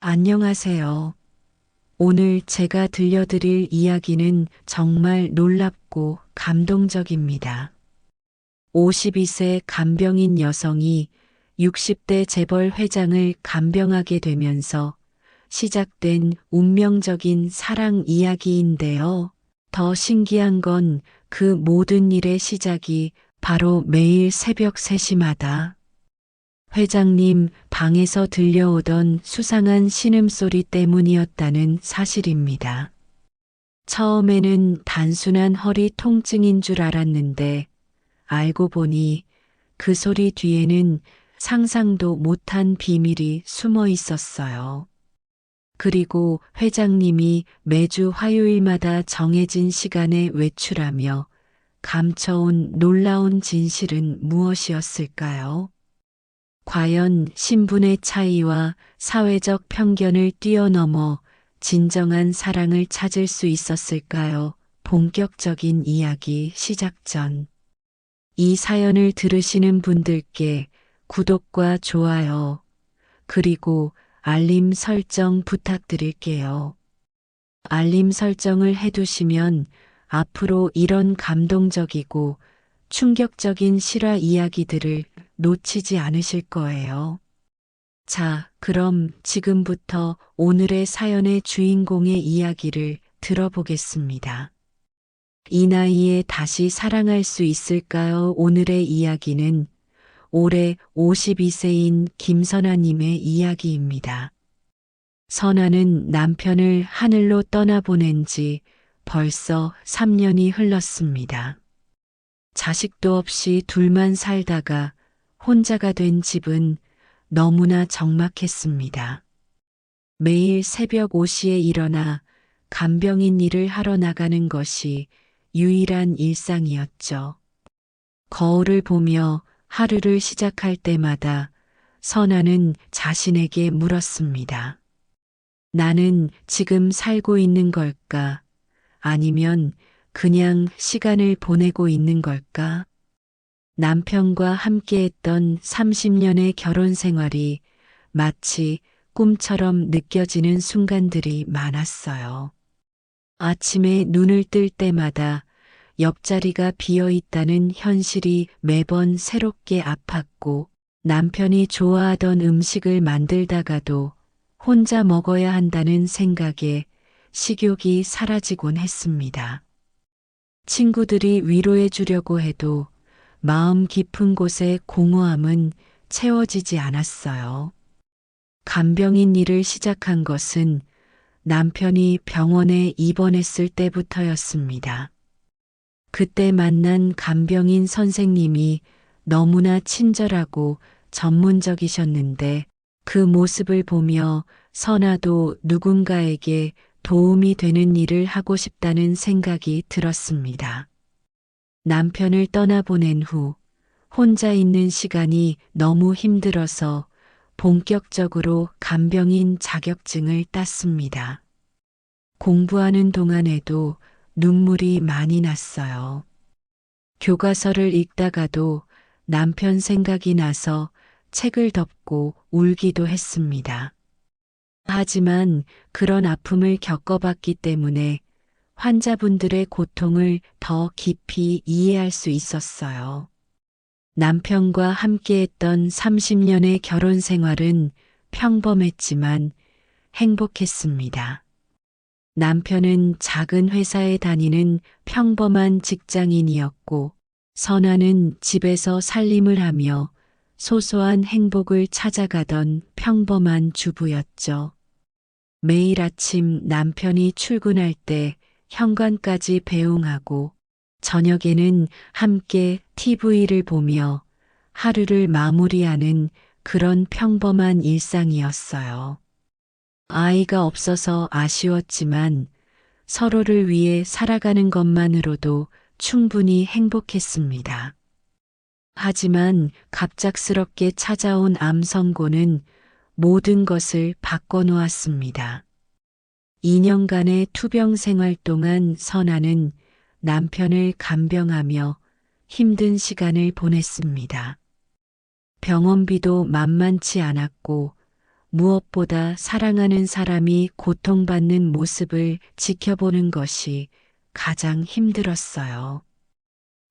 안녕하세요. 오늘 제가 들려드릴 이야기는 정말 놀랍고 감동적입니다. 52세 간병인 여성이 60대 재벌 회장을 간병하게 되면서 시작된 운명적인 사랑 이야기인데요. 더 신기한 건 그 모든 일의 시작이 바로 매일 새벽 3시마다 회장님 방에서 들려오던 수상한 신음소리 때문이었다는 사실입니다. 처음에는 단순한 허리 통증인 줄 알았는데 알고 보니 그 소리 뒤에는 상상도 못한 비밀이 숨어 있었어요. 그리고 회장님이 매주 화요일마다 정해진 시간에 외출하며 감춰온 놀라운 진실은 무엇이었을까요? 과연 신분의 차이와 사회적 편견을 뛰어넘어 진정한 사랑을 찾을 수 있었을까요? 본격적인 이야기 시작 전 이 사연을 들으시는 분들께 구독과 좋아요, 그리고 알림 설정 부탁드릴게요. 알림 설정을 해두시면 앞으로 이런 감동적이고 충격적인 실화 이야기들을 놓치지 않으실 거예요. 자, 그럼 지금부터 오늘의 사연의 주인공의 이야기를 들어보겠습니다. 이 나이에 다시 사랑할 수 있을까요? 오늘의 이야기는 올해 52세인 김선아님의 이야기입니다. 선아는 남편을 하늘로 떠나보낸 지 벌써 3년이 흘렀습니다. 자식도 없이 둘만 살다가 혼자가 된 집은 너무나 적막했습니다. 매일 새벽 5시에 일어나 간병인 일을 하러 나가는 것이 유일한 일상이었죠. 거울을 보며 하루를 시작할 때마다 선아는 자신에게 물었습니다. 나는 지금 살고 있는 걸까? 아니면 그냥 시간을 보내고 있는 걸까? 남편과 함께했던 30년의 결혼 생활이 마치 꿈처럼 느껴지는 순간들이 많았어요. 아침에 눈을 뜰 때마다 옆자리가 비어 있다는 현실이 매번 새롭게 아팠고, 남편이 좋아하던 음식을 만들다가도 혼자 먹어야 한다는 생각에 식욕이 사라지곤 했습니다. 친구들이 위로해 주려고 해도 마음 깊은 곳의 공허함은 채워지지 않았어요. 간병인 일을 시작한 것은 남편이 병원에 입원했을 때부터였습니다. 그때 만난 간병인 선생님이 너무나 친절하고 전문적이셨는데 그 모습을 보며 선아도 누군가에게 도움이 되는 일을 하고 싶다는 생각이 들었습니다. 남편을 떠나보낸 후 혼자 있는 시간이 너무 힘들어서 본격적으로 간병인 자격증을 땄습니다. 공부하는 동안에도 눈물이 많이 났어요. 교과서를 읽다가도 남편 생각이 나서 책을 덮고 울기도 했습니다. 하지만 그런 아픔을 겪어봤기 때문에 환자분들의 고통을 더 깊이 이해할 수 있었어요. 남편과 함께했던 30년의 결혼 생활은 평범했지만 행복했습니다. 남편은 작은 회사에 다니는 평범한 직장인이었고, 선아는 집에서 살림을 하며 소소한 행복을 찾아가던 평범한 주부였죠. 매일 아침 남편이 출근할 때 현관까지 배웅하고, 저녁에는 함께 TV를 보며 하루를 마무리하는 그런 평범한 일상이었어요. 아이가 없어서 아쉬웠지만 서로를 위해 살아가는 것만으로도 충분히 행복했습니다. 하지만 갑작스럽게 찾아온 암 선고는 모든 것을 바꿔놓았습니다. 2년간의 투병 생활 동안 선아는 남편을 간병하며 힘든 시간을 보냈습니다. 병원비도 만만치 않았고 무엇보다 사랑하는 사람이 고통받는 모습을 지켜보는 것이 가장 힘들었어요.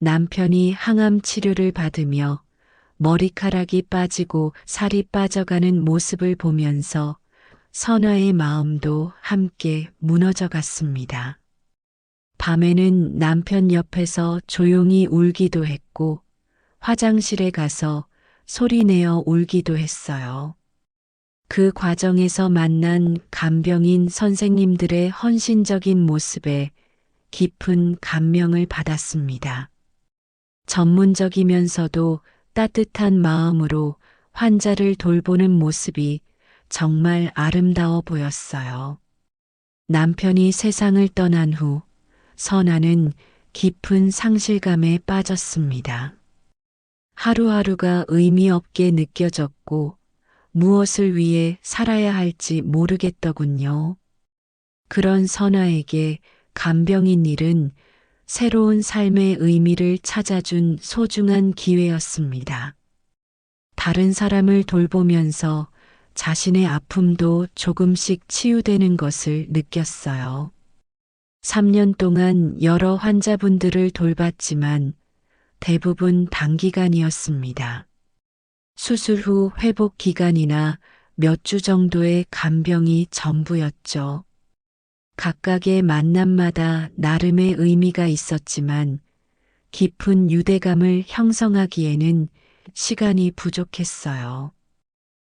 남편이 항암 치료를 받으며 머리카락이 빠지고 살이 빠져가는 모습을 보면서 선아의 마음도 함께 무너져 갔습니다. 밤에는 남편 옆에서 조용히 울기도 했고 화장실에 가서 소리내어 울기도 했어요. 그 과정에서 만난 간병인 선생님들의 헌신적인 모습에 깊은 감명을 받았습니다. 전문적이면서도 따뜻한 마음으로 환자를 돌보는 모습이 정말 아름다워 보였어요. 남편이 세상을 떠난 후 선아는 깊은 상실감에 빠졌습니다. 하루하루가 의미 없게 느껴졌고 무엇을 위해 살아야 할지 모르겠더군요. 그런 선아에게 간병인 일은 새로운 삶의 의미를 찾아준 소중한 기회였습니다. 다른 사람을 돌보면서 자신의 아픔도 조금씩 치유되는 것을 느꼈어요. 3년 동안 여러 환자분들을 돌봤지만 대부분 단기간이었습니다. 수술 후 회복 기간이나 몇 주 정도의 간병이 전부였죠. 각각의 만남마다 나름의 의미가 있었지만 깊은 유대감을 형성하기에는 시간이 부족했어요.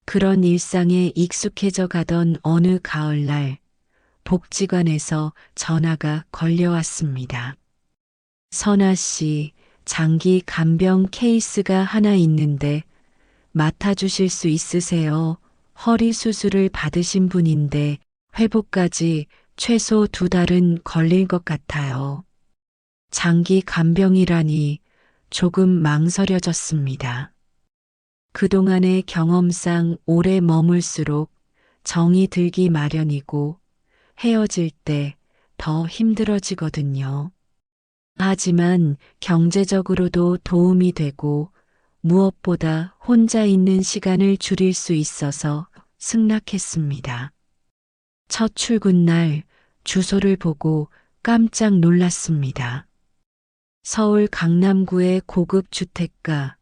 그런 일상에 익숙해져 가던 어느 가을날 복지관에서 전화가 걸려왔습니다. 선아 씨, 장기 간병 케이스가 하나 있는데 맡아주실 수 있으세요? 허리 수술을 받으신 분인데 회복까지 최소 2달은 걸릴 것 같아요. 장기 간병이라니 조금 망설여졌습니다. 그동안의 경험상 오래 머물수록 정이 들기 마련이고 헤어질 때 더 힘들어지거든요. 하지만 경제적으로도 도움이 되고 무엇보다 혼자 있는 시간을 줄일 수 있어서 승낙했습니다. 첫 출근 날 주소를 보고 깜짝 놀랐습니다. 서울 강남구의 고급 주택가,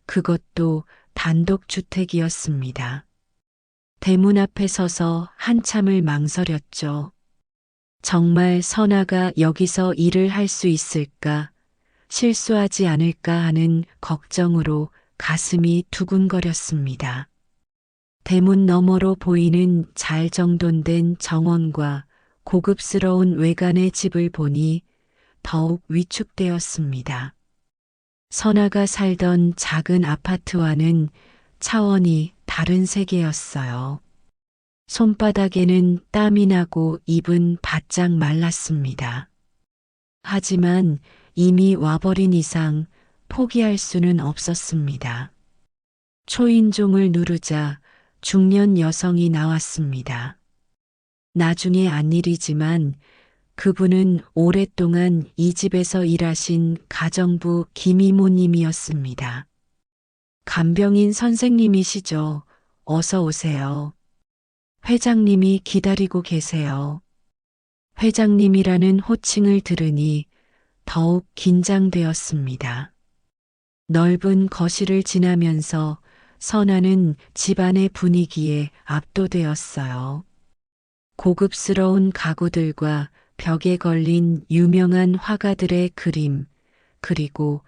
그것도 단독주택이었습니다. 대문 앞에 서서 한참을 망설였죠. 정말 선아가 여기서 일을 할 수 있을까, 실수하지 않을까 하는 걱정으로 가슴이 두근거렸습니다. 대문 너머로 보이는 잘 정돈된 정원과 고급스러운 외관의 집을 보니 더욱 위축되었습니다. 선아가 살던 작은 아파트와는 차원이 다른 세계였어요. 손바닥에는 땀이 나고 입은 바짝 말랐습니다. 하지만 이미 와버린 이상 포기할 수는 없었습니다. 초인종을 누르자 중년 여성이 나왔습니다. 나중에 안 일이지만 그분은 오랫동안 이 집에서 일하신 가정부 김이모님이었습니다. 간병인 선생님이시죠? 어서 오세요. 회장님이 기다리고 계세요. 회장님이라는 호칭을 들으니 더욱 긴장되었습니다. 넓은 거실을 지나면서 선아는 집안의 분위기에 압도되었어요. 고급스러운 가구들과 벽에 걸린 유명한 화가들의 그림, 그리고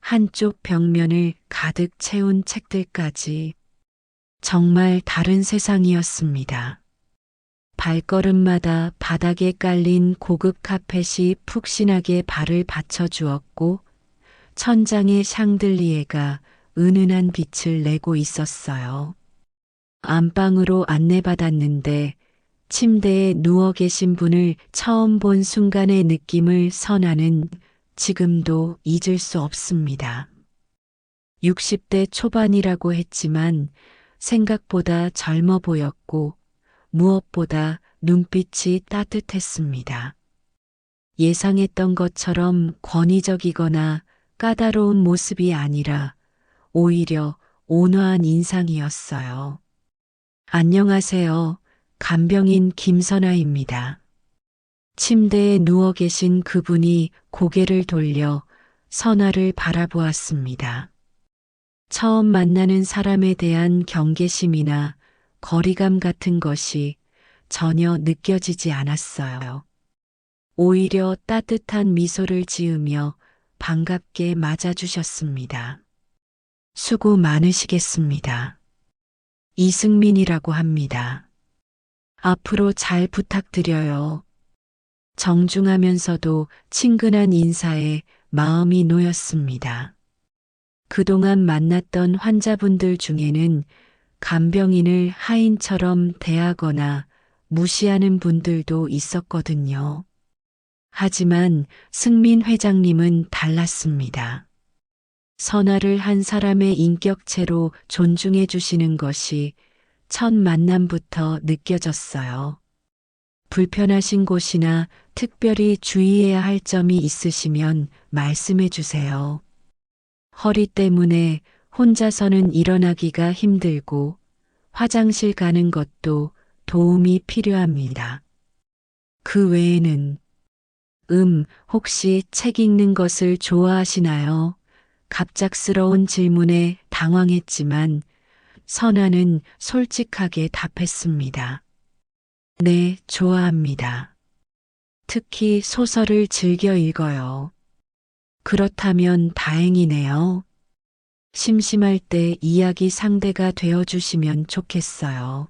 한쪽 벽면을 가득 채운 책들까지 정말 다른 세상이었습니다. 발걸음마다 바닥에 깔린 고급 카펫이 푹신하게 발을 받쳐주었고 천장의 샹들리에가 은은한 빛을 내고 있었어요. 안방으로 안내받았는데 침대에 누워 계신 분을 처음 본 순간의 느낌을 선아는 지금도 잊을 수 없습니다. 60대 초반이라고 했지만 생각보다 젊어 보였고 무엇보다 눈빛이 따뜻했습니다. 예상했던 것처럼 권위적이거나 까다로운 모습이 아니라 오히려 온화한 인상이었어요. 안녕하세요. 간병인 김선아입니다. 침대에 누워 계신 그분이 고개를 돌려 선아를 바라보았습니다. 처음 만나는 사람에 대한 경계심이나 거리감 같은 것이 전혀 느껴지지 않았어요. 오히려 따뜻한 미소를 지으며 반갑게 맞아주셨습니다. 수고 많으시겠습니다. 이승민이라고 합니다. 앞으로 잘 부탁드려요. 정중하면서도 친근한 인사에 마음이 놓였습니다. 그동안 만났던 환자분들 중에는 간병인을 하인처럼 대하거나 무시하는 분들도 있었거든요. 하지만 승민 회장님은 달랐습니다. 선화를 한 사람의 인격체로 존중해 주시는 것이 첫 만남부터 느껴졌어요. 불편하신 곳이나 특별히 주의해야 할 점이 있으시면 말씀해 주세요. 허리 때문에 혼자서는 일어나기가 힘들고 화장실 가는 것도 도움이 필요합니다. 그 외에는 혹시 책 읽는 것을 좋아하시나요? 갑작스러운 질문에 당황했지만 선아는 솔직하게 답했습니다. 네, 좋아합니다. 특히 소설을 즐겨 읽어요. 그렇다면 다행이네요. 심심할 때 이야기 상대가 되어주시면 좋겠어요.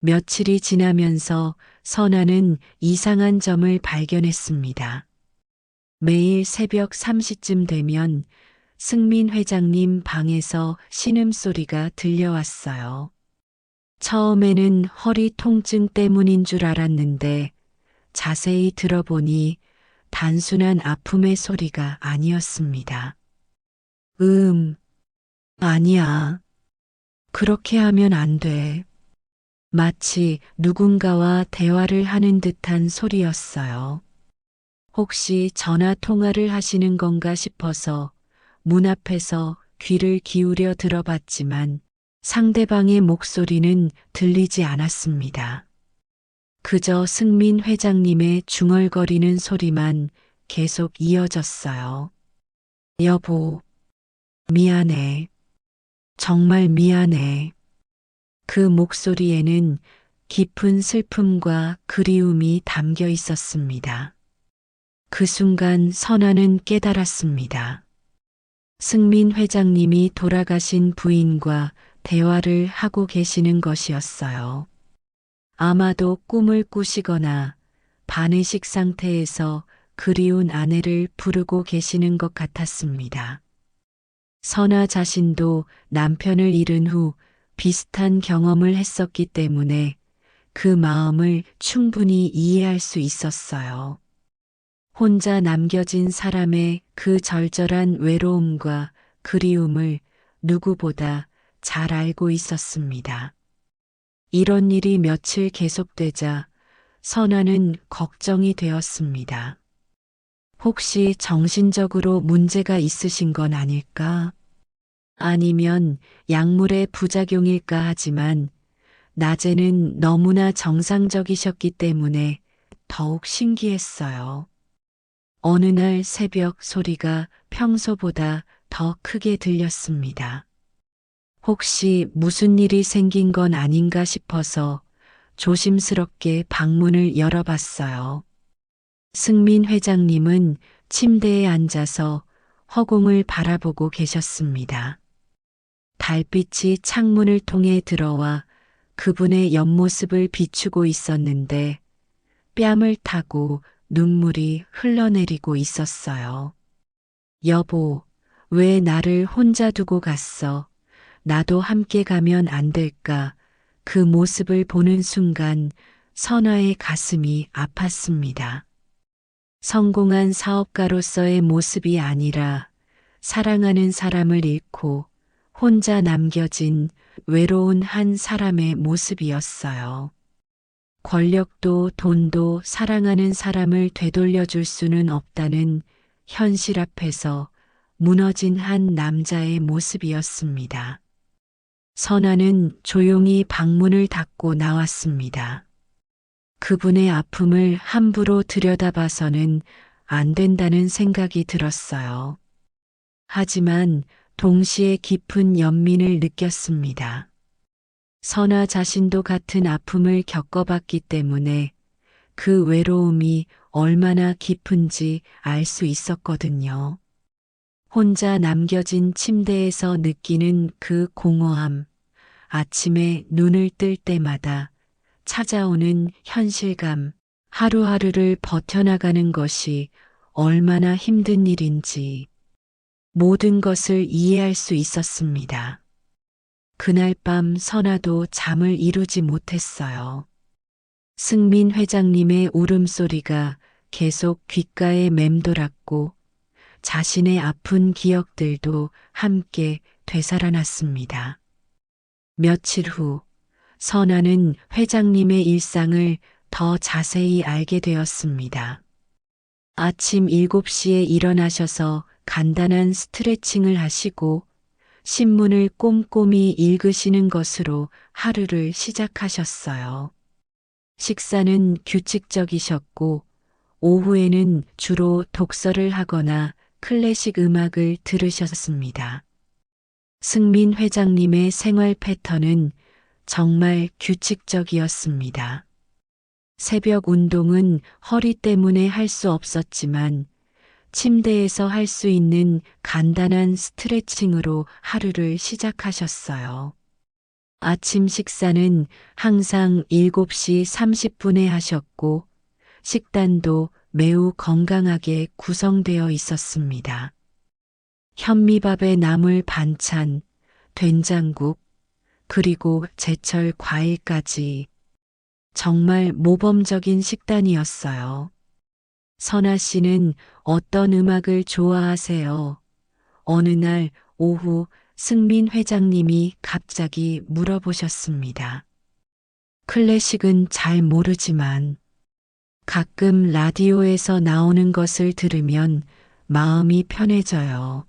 며칠이 지나면서 선아는 이상한 점을 발견했습니다. 매일 새벽 3시쯤 되면 승민 회장님 방에서 신음소리가 들려왔어요. 처음에는 허리 통증 때문인 줄 알았는데 자세히 들어보니 단순한 아픔의 소리가 아니었습니다. 아니야. 그렇게 하면 안 돼. 마치 누군가와 대화를 하는 듯한 소리였어요. 혹시 전화 통화를 하시는 건가 싶어서 문 앞에서 귀를 기울여 들어봤지만 상대방의 목소리는 들리지 않았습니다. 그저 승민 회장님의 중얼거리는 소리만 계속 이어졌어요. 여보, 미안해. 정말 미안해. 그 목소리에는 깊은 슬픔과 그리움이 담겨 있었습니다. 그 순간 선아는 깨달았습니다. 승민 회장님이 돌아가신 부인과 대화를 하고 계시는 것이었어요. 아마도 꿈을 꾸시거나 반의식 상태에서 그리운 아내를 부르고 계시는 것 같았습니다. 선아 자신도 남편을 잃은 후 비슷한 경험을 했었기 때문에 그 마음을 충분히 이해할 수 있었어요. 혼자 남겨진 사람의 그 절절한 외로움과 그리움을 누구보다 잘 알고 있었습니다. 이런 일이 며칠 계속되자 선아는 걱정이 되었습니다. 혹시 정신적으로 문제가 있으신 건 아닐까? 아니면 약물의 부작용일까 하지만 낮에는 너무나 정상적이셨기 때문에 더욱 신기했어요. 어느 날 새벽 소리가 평소보다 더 크게 들렸습니다. 혹시 무슨 일이 생긴 건 아닌가 싶어서 조심스럽게 방문을 열어봤어요. 승민 회장님은 침대에 앉아서 허공을 바라보고 계셨습니다. 달빛이 창문을 통해 들어와 그분의 옆모습을 비추고 있었는데 뺨을 타고 눈물이 흘러내리고 있었어요. 여보, 왜 나를 혼자 두고 갔어? 나도 함께 가면 안 될까? 그 모습을 보는 순간 선아의 가슴이 아팠습니다. 성공한 사업가로서의 모습이 아니라 사랑하는 사람을 잃고 혼자 남겨진 외로운 한 사람의 모습이었어요. 권력도 돈도 사랑하는 사람을 되돌려줄 수는 없다는 현실 앞에서 무너진 한 남자의 모습이었습니다. 선아는 조용히 방문을 닫고 나왔습니다. 그분의 아픔을 함부로 들여다봐서는 안 된다는 생각이 들었어요. 하지만 동시에 깊은 연민을 느꼈습니다. 선아 자신도 같은 아픔을 겪어봤기 때문에 그 외로움이 얼마나 깊은지 알 수 있었거든요. 혼자 남겨진 침대에서 느끼는 그 공허함, 아침에 눈을 뜰 때마다 찾아오는 현실감, 하루하루를 버텨나가는 것이 얼마나 힘든 일인지 모든 것을 이해할 수 있었습니다. 그날 밤 선아도 잠을 이루지 못했어요. 승민 회장님의 울음소리가 계속 귓가에 맴돌았고 자신의 아픈 기억들도 함께 되살아났습니다. 며칠 후 선아는 회장님의 일상을 더 자세히 알게 되었습니다. 아침 7시에 일어나셔서 간단한 스트레칭을 하시고 신문을 꼼꼼히 읽으시는 것으로 하루를 시작하셨어요. 식사는 규칙적이셨고 오후에는 주로 독서를 하거나 클래식 음악을 들으셨습니다. 승민 회장님의 생활 패턴은 정말 규칙적이었습니다. 새벽 운동은 허리 때문에 할 수 없었지만 침대에서 할 수 있는 간단한 스트레칭으로 하루를 시작하셨어요. 아침 식사는 항상 7시 30분에 하셨고 식단도 매우 건강하게 구성되어 있었습니다. 현미밥에 나물 반찬, 된장국, 그리고 제철 과일까지 정말 모범적인 식단이었어요. 선아 씨는 어떤 음악을 좋아하세요? 어느 날 오후 승민 회장님이 갑자기 물어보셨습니다. 클래식은 잘 모르지만 가끔 라디오에서 나오는 것을 들으면 마음이 편해져요.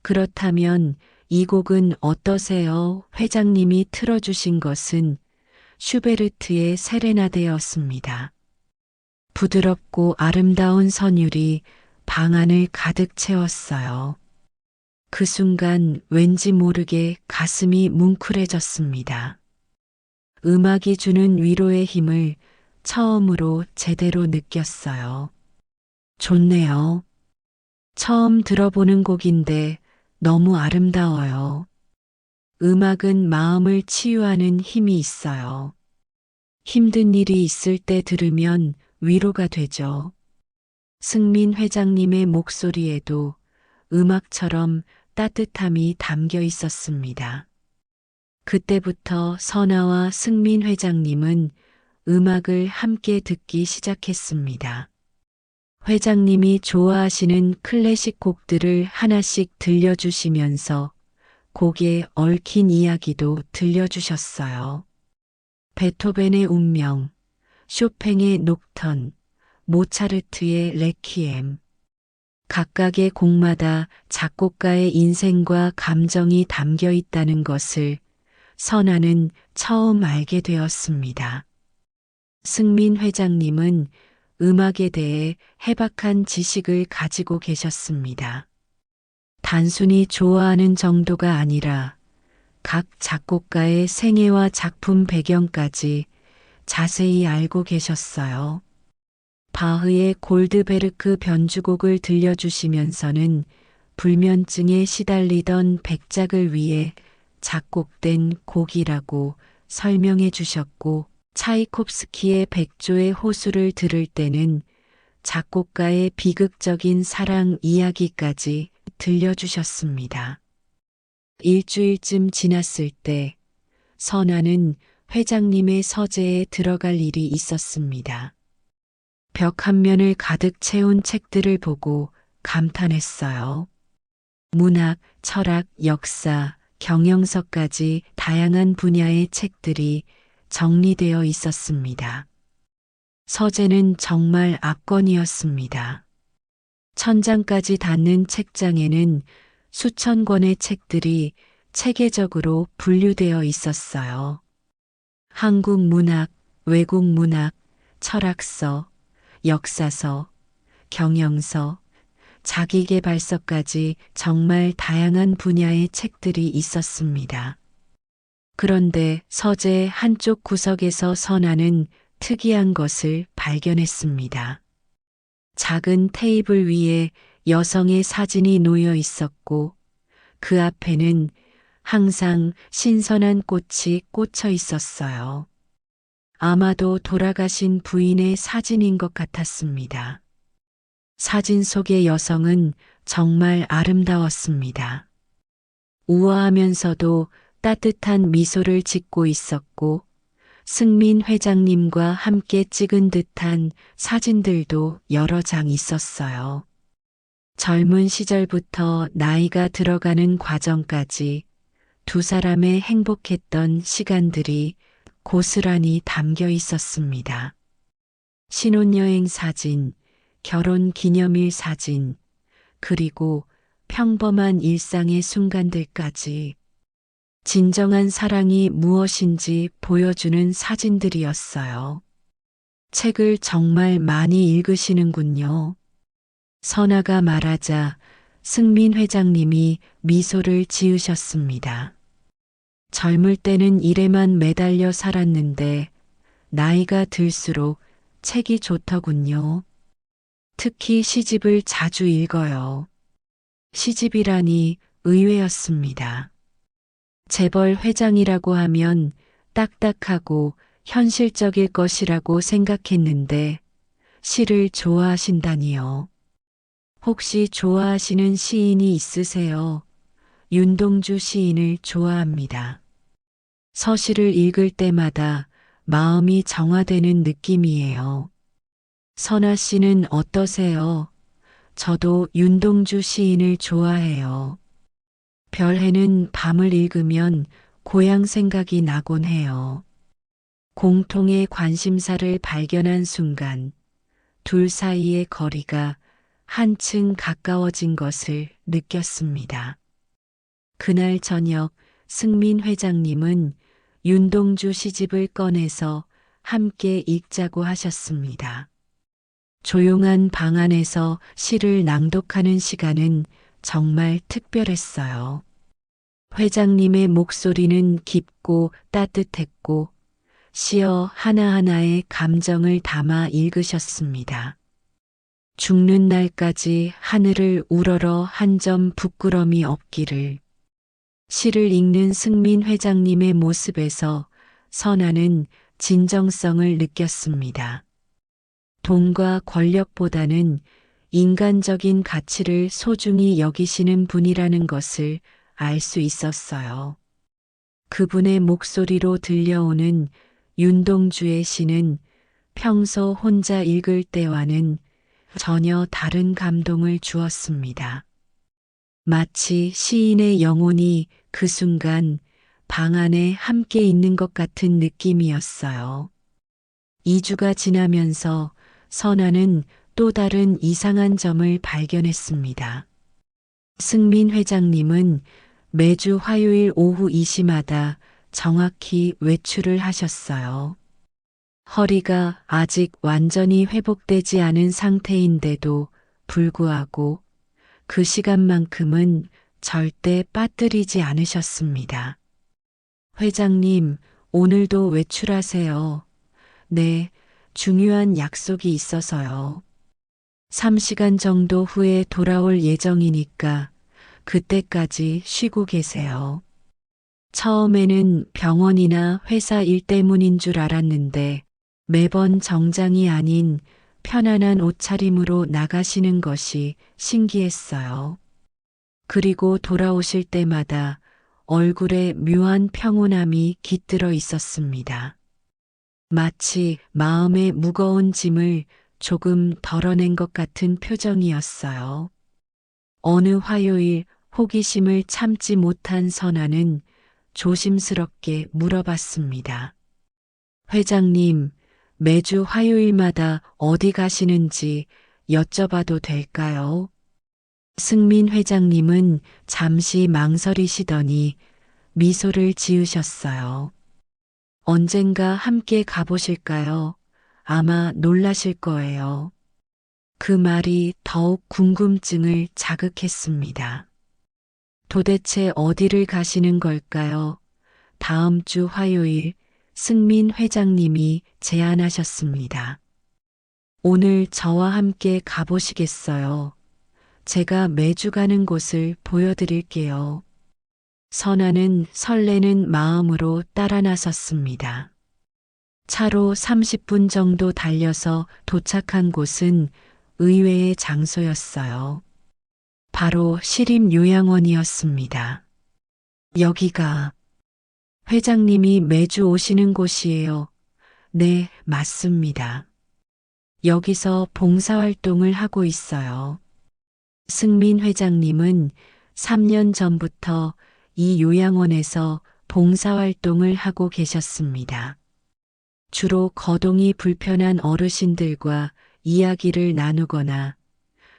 그렇다면 이 곡은 어떠세요? 회장님이 틀어주신 것은 슈베르트의 세레나데였습니다. 부드럽고 아름다운 선율이 방 안을 가득 채웠어요. 그 순간 왠지 모르게 가슴이 뭉클해졌습니다. 음악이 주는 위로의 힘을 처음으로 제대로 느꼈어요. 좋네요. 처음 들어보는 곡인데 너무 아름다워요. 음악은 마음을 치유하는 힘이 있어요. 힘든 일이 있을 때 들으면 위로가 되죠. 승민 회장님의 목소리에도 음악처럼 따뜻함이 담겨 있었습니다. 그때부터 선아와 승민 회장님은 음악을 함께 듣기 시작했습니다. 회장님이 좋아하시는 클래식 곡들을 하나씩 들려주시면서 곡에 얽힌 이야기도 들려주셨어요. 베토벤의 운명, 쇼팽의 녹턴, 모차르트의 레퀴엠. 각각의 곡마다 작곡가의 인생과 감정이 담겨 있다는 것을 선아는 처음 알게 되었습니다. 승민 회장님은 음악에 대해 해박한 지식을 가지고 계셨습니다. 단순히 좋아하는 정도가 아니라 각 작곡가의 생애와 작품 배경까지 자세히 알고 계셨어요. 바흐의 골드베르크 변주곡을 들려주시면서는 불면증에 시달리던 백작을 위해 작곡된 곡이라고 설명해 주셨고, 차이콥스키의 백조의 호수를 들을 때는 작곡가의 비극적인 사랑 이야기까지 들려주셨습니다. 일주일쯤 지났을 때 선아는 회장님의 서재에 들어갈 일이 있었습니다. 벽 한 면을 가득 채운 책들을 보고 감탄했어요. 문학, 철학, 역사, 경영서까지 다양한 분야의 책들이 정리되어 있었습니다. 서재는 정말 압권이었습니다. 천장까지 닿는 책장에는 수천 권의 책들이 체계적으로 분류되어 있었어요. 한국 문학, 외국 문학, 철학서, 역사서, 경영서, 자기계발서까지 정말 다양한 분야의 책들이 있었습니다. 그런데 서재 한쪽 구석에서 선아는 특이한 것을 발견했습니다. 작은 테이블 위에 여성의 사진이 놓여 있었고 그 앞에는 항상 신선한 꽃이 꽂혀 있었어요. 아마도 돌아가신 부인의 사진인 것 같았습니다. 사진 속의 여성은 정말 아름다웠습니다. 우아하면서도 따뜻한 미소를 짓고 있었고 승민 회장님과 함께 찍은 듯한 사진들도 여러 장 있었어요. 젊은 시절부터 나이가 들어가는 과정까지 두 사람의 행복했던 시간들이 고스란히 담겨 있었습니다. 신혼여행 사진, 결혼 기념일 사진, 그리고 평범한 일상의 순간들까지 진정한 사랑이 무엇인지 보여주는 사진들이었어요. 책을 정말 많이 읽으시는군요. 선아가 말하자 승민 회장님이 미소를 지으셨습니다. 젊을 때는 일에만 매달려 살았는데 나이가 들수록 책이 좋더군요. 특히 시집을 자주 읽어요. 시집이라니 의외였습니다. 재벌 회장이라고 하면 딱딱하고 현실적일 것이라고 생각했는데 시를 좋아하신다니요. 혹시 좋아하시는 시인이 있으세요? 윤동주 시인을 좋아합니다. 서시를 읽을 때마다 마음이 정화되는 느낌이에요. 선아 씨는 어떠세요? 저도 윤동주 시인을 좋아해요. 별해는 밤을 읽으면 고향 생각이 나곤 해요. 공통의 관심사를 발견한 순간 둘 사이의 거리가 한층 가까워진 것을 느꼈습니다. 그날 저녁 승민 회장님은 윤동주 시집을 꺼내서 함께 읽자고 하셨습니다. 조용한 방 안에서 시를 낭독하는 시간은 정말 특별했어요. 회장님의 목소리는 깊고 따뜻했고 시어 하나하나에 감정을 담아 읽으셨습니다. 죽는 날까지 하늘을 우러러 한 점 부끄럼이 없기를. 시를 읽는 승민 회장님의 모습에서 선아는 진정성을 느꼈습니다. 돈과 권력보다는 인간적인 가치를 소중히 여기시는 분이라는 것을 알 수 있었어요. 그분의 목소리로 들려오는 윤동주의 시는 평소 혼자 읽을 때와는 전혀 다른 감동을 주었습니다. 마치 시인의 영혼이 그 순간 방 안에 함께 있는 것 같은 느낌이었어요. 2주가 지나면서 선아는 또 다른 이상한 점을 발견했습니다. 승민 회장님은 매주 화요일 오후 이 시마다 정확히 외출을 하셨어요. 허리가 아직 완전히 회복되지 않은 상태인데도 불구하고 그 시간만큼은 절대 빠뜨리지 않으셨습니다. 회장님, 오늘도 외출하세요. 네, 중요한 약속이 있어서요. 3시간 정도 후에 돌아올 예정이니까 그때까지 쉬고 계세요. 처음에는 병원이나 회사 일 때문인 줄 알았는데 매번 정장이 아닌 편안한 옷차림으로 나가시는 것이 신기했어요. 그리고 돌아오실 때마다 얼굴에 묘한 평온함이 깃들어 있었습니다. 마치 마음의 무거운 짐을 조금 덜어낸 것 같은 표정이었어요. 어느 화요일 호기심을 참지 못한 선아는 조심스럽게 물어봤습니다. 회장님, 매주 화요일마다 어디 가시는지 여쭤봐도 될까요? 승민 회장님은 잠시 망설이시더니 미소를 지으셨어요. 언젠가 함께 가보실까요? 아마 놀라실 거예요. 그 말이 더욱 궁금증을 자극했습니다. 도대체 어디를 가시는 걸까요? 다음 주 화요일 승민 회장님이 제안하셨습니다. 오늘 저와 함께 가보시겠어요? 제가 매주 가는 곳을 보여드릴게요. 선아는 설레는 마음으로 따라 나섰습니다. 차로 30분 정도 달려서 도착한 곳은 의외의 장소였어요. 바로 시립요양원이었습니다. 여기가 회장님이 매주 오시는 곳이에요. 네, 맞습니다. 여기서 봉사활동을 하고 있어요. 승민 회장님은 3년 전부터 이 요양원에서 봉사활동을 하고 계셨습니다. 주로 거동이 불편한 어르신들과 이야기를 나누거나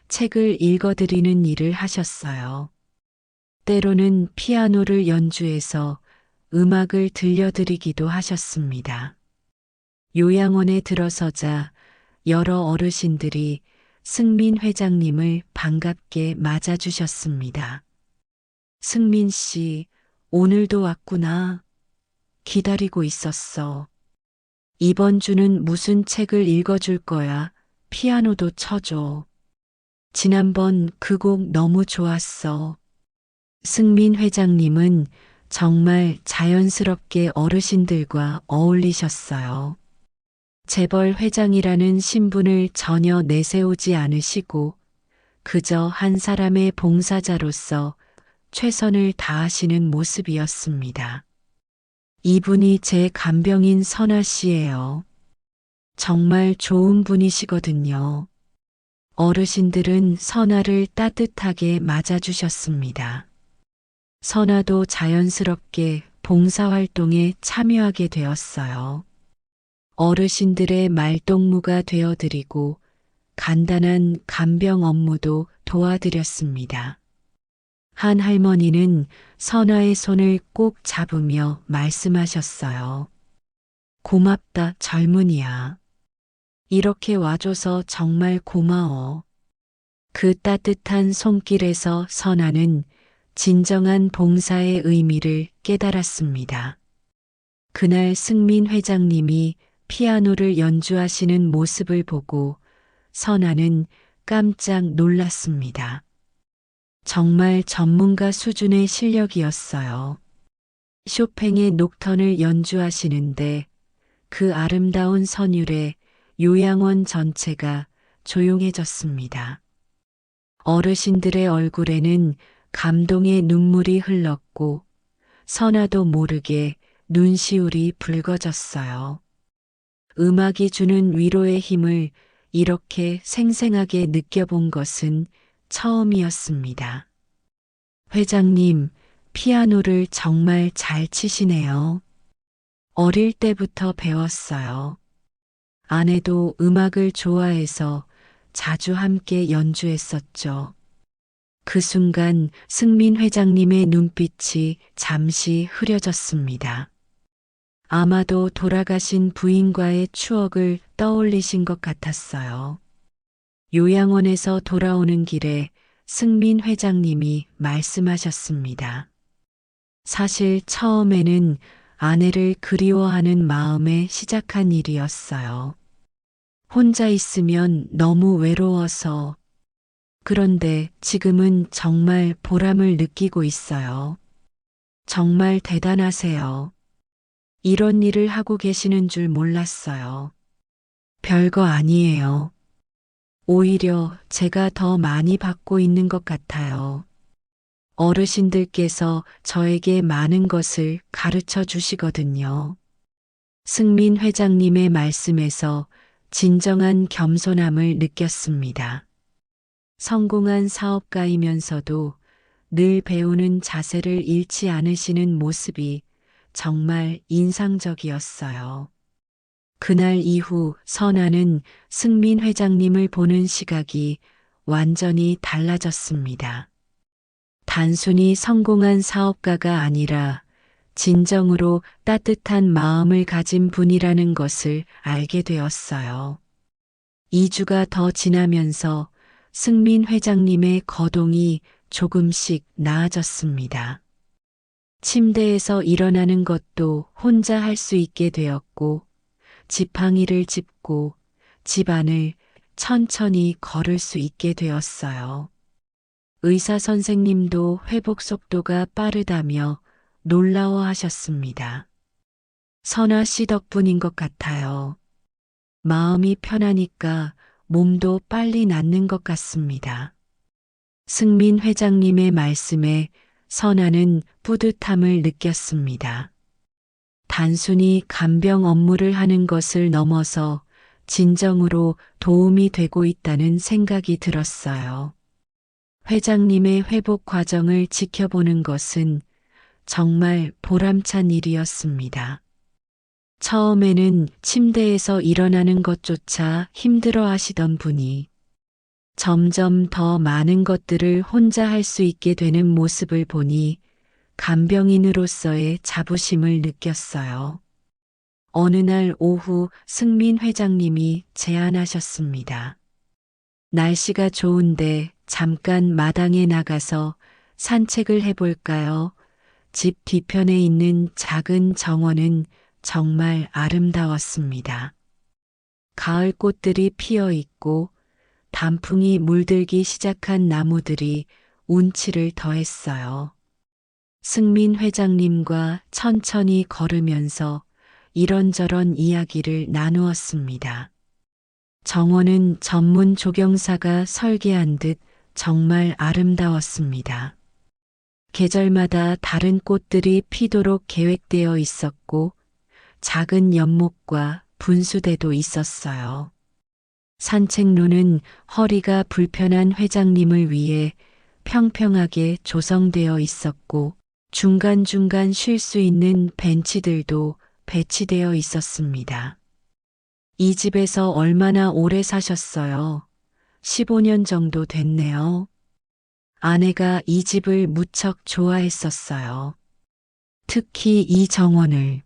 책을 읽어드리는 일을 하셨어요. 때로는 피아노를 연주해서 음악을 들려드리기도 하셨습니다. 요양원에 들어서자 여러 어르신들이 승민 회장님을 반갑게 맞아주셨습니다. 승민 씨, 오늘도 왔구나. 기다리고 있었어. 이번 주는 무슨 책을 읽어줄 거야? 피아노도 쳐줘. 지난번 그 곡 너무 좋았어. 승민 회장님은 정말 자연스럽게 어르신들과 어울리셨어요. 재벌 회장이라는 신분을 전혀 내세우지 않으시고 그저 한 사람의 봉사자로서 최선을 다하시는 모습이었습니다. 이분이 제 간병인 선아 씨예요. 정말 좋은 분이시거든요. 어르신들은 선아를 따뜻하게 맞아주셨습니다. 선아도 자연스럽게 봉사활동에 참여하게 되었어요. 어르신들의 말동무가 되어드리고 간단한 간병 업무도 도와드렸습니다. 한 할머니는 선아의 손을 꼭 잡으며 말씀하셨어요. 고맙다, 젊은이야. 이렇게 와줘서 정말 고마워. 그 따뜻한 손길에서 선아는 진정한 봉사의 의미를 깨달았습니다. 그날 승민 회장님이 피아노를 연주하시는 모습을 보고 선아는 깜짝 놀랐습니다. 정말 전문가 수준의 실력이었어요. 쇼팽의 녹턴을 연주하시는데 그 아름다운 선율에 요양원 전체가 조용해졌습니다. 어르신들의 얼굴에는 감동의 눈물이 흘렀고 선아도 모르게 눈시울이 붉어졌어요. 음악이 주는 위로의 힘을 이렇게 생생하게 느껴본 것은 처음이었습니다. 회장님, 피아노를 정말 잘 치시네요. 어릴 때부터 배웠어요. 아내도 음악을 좋아해서 자주 함께 연주했었죠. 그 순간 승민 회장님의 눈빛이 잠시 흐려졌습니다. 아마도 돌아가신 부인과의 추억을 떠올리신 것 같았어요. 요양원에서 돌아오는 길에 승민 회장님이 말씀하셨습니다. 사실 처음에는 아내를 그리워하는 마음에 시작한 일이었어요. 혼자 있으면 너무 외로워서. 그런데 지금은 정말 보람을 느끼고 있어요. 정말 대단하세요. 이런 일을 하고 계시는 줄 몰랐어요. 별거 아니에요. 오히려 제가 더 많이 받고 있는 것 같아요. 어르신들께서 저에게 많은 것을 가르쳐 주시거든요. 승민 회장님의 말씀에서 진정한 겸손함을 느꼈습니다. 성공한 사업가이면서도 늘 배우는 자세를 잃지 않으시는 모습이 정말 인상적이었어요. 그날 이후 선아는 승민 회장님을 보는 시각이 완전히 달라졌습니다. 단순히 성공한 사업가가 아니라 진정으로 따뜻한 마음을 가진 분이라는 것을 알게 되었어요. 2주가 더 지나면서 승민 회장님의 거동이 조금씩 나아졌습니다. 침대에서 일어나는 것도 혼자 할 수 있게 되었고, 지팡이를 짚고 집안을 천천히 걸을 수 있게 되었어요. 의사 선생님도 회복 속도가 빠르다며 놀라워하셨습니다. 선아 씨 덕분인 것 같아요. 마음이 편하니까 몸도 빨리 낫는 것 같습니다. 승민 회장님의 말씀에 선아는 뿌듯함을 느꼈습니다. 단순히 간병 업무를 하는 것을 넘어서 진정으로 도움이 되고 있다는 생각이 들었어요. 회장님의 회복 과정을 지켜보는 것은 정말 보람찬 일이었습니다. 처음에는 침대에서 일어나는 것조차 힘들어 하시던 분이 점점 더 많은 것들을 혼자 할 수 있게 되는 모습을 보니 간병인으로서의 자부심을 느꼈어요. 어느 날 오후 승민 회장님이 제안하셨습니다. 날씨가 좋은데 잠깐 마당에 나가서 산책을 해볼까요? 집 뒤편에 있는 작은 정원은 정말 아름다웠습니다. 가을 꽃들이 피어 있고 단풍이 물들기 시작한 나무들이 운치를 더했어요. 승민 회장님과 천천히 걸으면서 이런저런 이야기를 나누었습니다. 정원은 전문 조경사가 설계한 듯 정말 아름다웠습니다. 계절마다 다른 꽃들이 피도록 계획되어 있었고 작은 연못과 분수대도 있었어요. 산책로는 허리가 불편한 회장님을 위해 평평하게 조성되어 있었고 중간중간 쉴 수 있는 벤치들도 배치되어 있었습니다. 이 집에서 얼마나 오래 사셨어요? 15년 정도 됐네요. 아내가 이 집을 무척 좋아했었어요. 특히 이 정원을.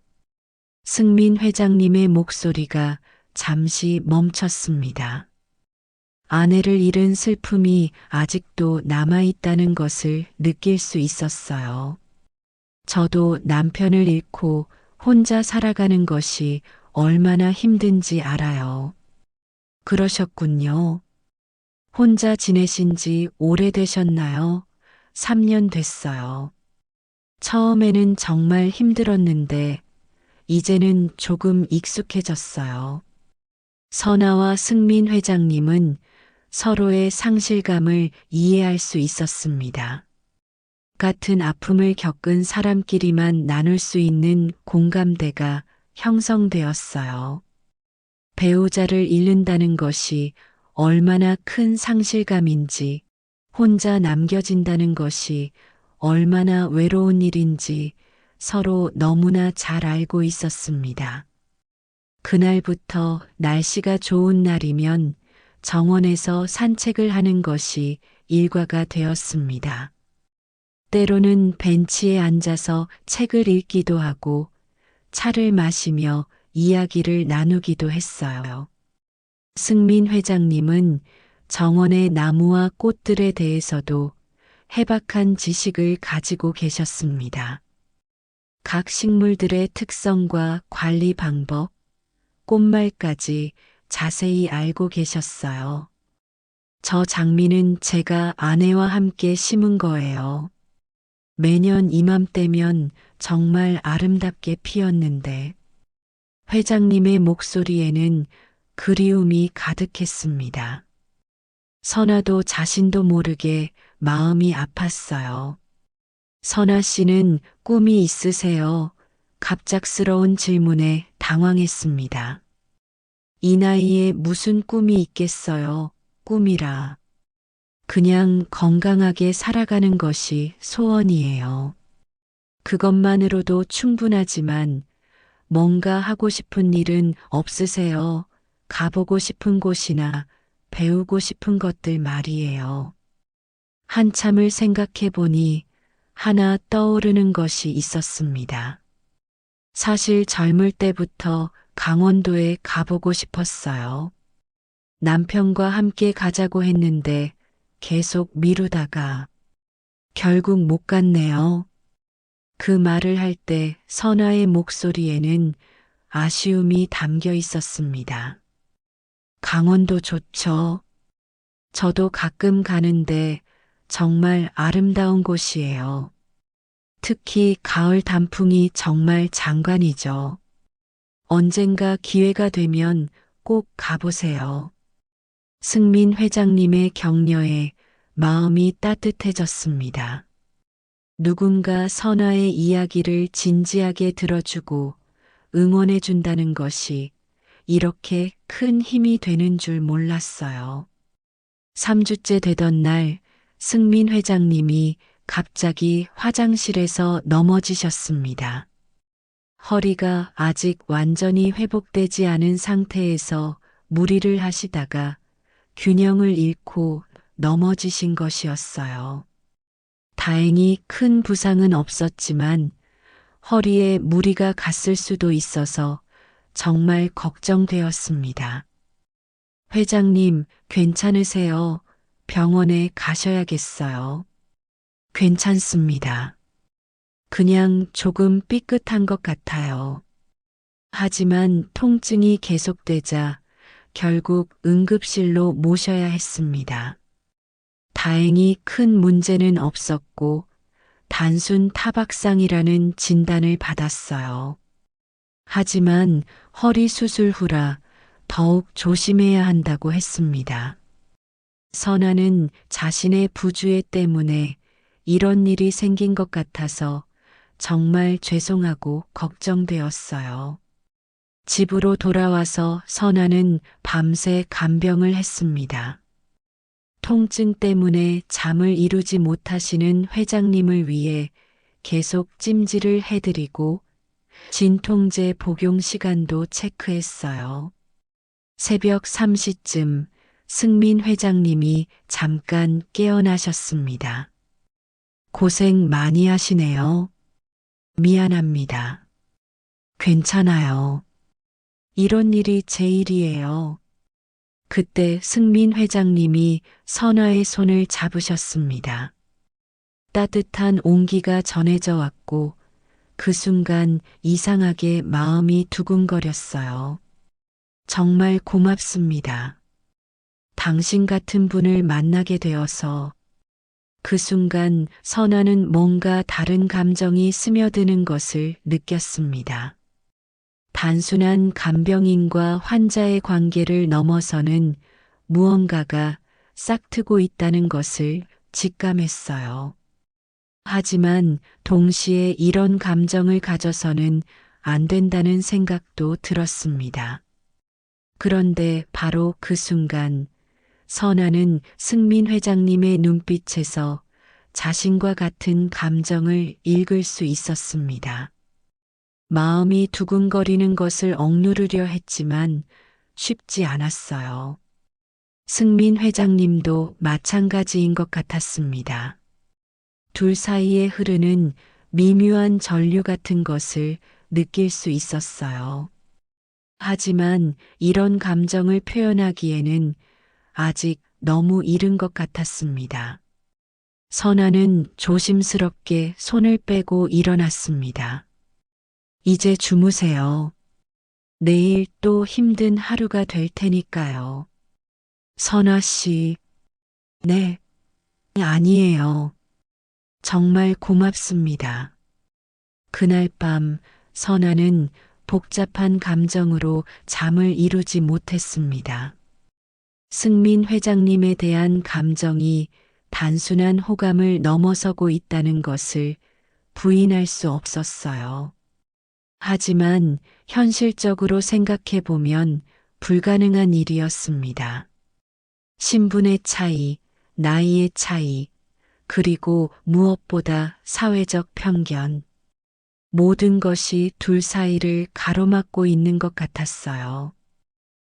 승민 회장님의 목소리가 잠시 멈췄습니다. 아내를 잃은 슬픔이 아직도 남아있다는 것을 느낄 수 있었어요. 저도 남편을 잃고 혼자 살아가는 것이 얼마나 힘든지 알아요. 그러셨군요. 혼자 지내신 지 오래되셨나요? 3년 됐어요. 처음에는 정말 힘들었는데 이제는 조금 익숙해졌어요. 선아와 승민 회장님은 서로의 상실감을 이해할 수 있었습니다. 같은 아픔을 겪은 사람끼리만 나눌 수 있는 공감대가 형성되었어요. 배우자를 잃는다는 것이 얼마나 큰 상실감인지, 혼자 남겨진다는 것이 얼마나 외로운 일인지 서로 너무나 잘 알고 있었습니다. 그날부터 날씨가 좋은 날이면 정원에서 산책을 하는 것이 일과가 되었습니다. 때로는 벤치에 앉아서 책을 읽기도 하고 차를 마시며 이야기를 나누기도 했어요. 승민 회장님은 정원의 나무와 꽃들에 대해서도 해박한 지식을 가지고 계셨습니다. 각 식물들의 특성과 관리 방법, 꽃말까지 자세히 알고 계셨어요. 저 장미는 제가 아내와 함께 심은 거예요. 매년 이맘때면 정말 아름답게 피었는데 회장님의 목소리에는 그리움이 가득했습니다. 선아도 자신도 모르게 마음이 아팠어요. 선아 씨는 꿈이 있으세요? 갑작스러운 질문에 당황했습니다. 이 나이에 무슨 꿈이 있겠어요? 꿈이라. 그냥 건강하게 살아가는 것이 소원이에요. 그것만으로도 충분하지만 뭔가 하고 싶은 일은 없으세요? 가보고 싶은 곳이나 배우고 싶은 것들 말이에요. 한참을 생각해 보니 하나 떠오르는 것이 있었습니다. 사실 젊을 때부터 강원도에 가보고 싶었어요. 남편과 함께 가자고 했는데 계속 미루다가 결국 못 갔네요. 그 말을 할 때 선아의 목소리에는 아쉬움이 담겨 있었습니다. 강원도 좋죠. 저도 가끔 가는데 정말 아름다운 곳이에요. 특히 가을 단풍이 정말 장관이죠. 언젠가 기회가 되면 꼭 가보세요. 승민 회장님의 격려에 마음이 따뜻해졌습니다. 누군가 선아의 이야기를 진지하게 들어주고 응원해준다는 것이 이렇게 큰 힘이 되는 줄 몰랐어요. 3주째 되던 날 승민 회장님이 갑자기 화장실에서 넘어지셨습니다. 허리가 아직 완전히 회복되지 않은 상태에서 무리를 하시다가 균형을 잃고 넘어지신 것이었어요. 다행히 큰 부상은 없었지만 허리에 무리가 갔을 수도 있어서 정말 걱정되었습니다. 회장님, 괜찮으세요? 병원에 가셔야겠어요. 괜찮습니다. 그냥 조금 삐끗한 것 같아요. 하지만 통증이 계속되자 결국 응급실로 모셔야 했습니다. 다행히 큰 문제는 없었고 단순 타박상이라는 진단을 받았어요. 하지만 허리 수술 후라 더욱 조심해야 한다고 했습니다. 선아는 자신의 부주의 때문에 이런 일이 생긴 것 같아서 정말 죄송하고 걱정되었어요. 집으로 돌아와서 선아는 밤새 간병을 했습니다. 통증 때문에 잠을 이루지 못하시는 회장님을 위해 계속 찜질을 해드리고 진통제 복용 시간도 체크했어요. 새벽 3시쯤 승민 회장님이 잠깐 깨어나셨습니다. 고생 많이 하시네요. 미안합니다. 괜찮아요. 이런 일이 제일이에요. 그때 승민 회장님이 선아의 손을 잡으셨습니다. 따뜻한 온기가 전해져 왔고 그 순간 이상하게 마음이 두근거렸어요. 정말 고맙습니다. 당신 같은 분을 만나게 되어서 그 순간 선아는 뭔가 다른 감정이 스며드는 것을 느꼈습니다. 단순한 간병인과 환자의 관계를 넘어서는 무언가가 싹트고 있다는 것을 직감했어요. 하지만 동시에 이런 감정을 가져서는 안 된다는 생각도 들었습니다. 그런데 바로 그 순간 선아는 승민 회장님의 눈빛에서 자신과 같은 감정을 읽을 수 있었습니다. 마음이 두근거리는 것을 억누르려 했지만 쉽지 않았어요. 승민 회장님도 마찬가지인 것 같았습니다. 둘 사이에 흐르는 미묘한 전류 같은 것을 느낄 수 있었어요. 하지만 이런 감정을 표현하기에는 아직 너무 이른 것 같았습니다. 선아는 조심스럽게 손을 빼고 일어났습니다. 이제 주무세요. 내일 또 힘든 하루가 될 테니까요. 선아 씨, 네, 아니에요. 정말 고맙습니다. 그날 밤 선아는 복잡한 감정으로 잠을 이루지 못했습니다. 승민 회장님에 대한 감정이 단순한 호감을 넘어서고 있다는 것을 부인할 수 없었어요. 하지만 현실적으로 생각해 보면 불가능한 일이었습니다. 신분의 차이, 나이의 차이, 그리고 무엇보다 사회적 편견. 모든 것이 둘 사이를 가로막고 있는 것 같았어요.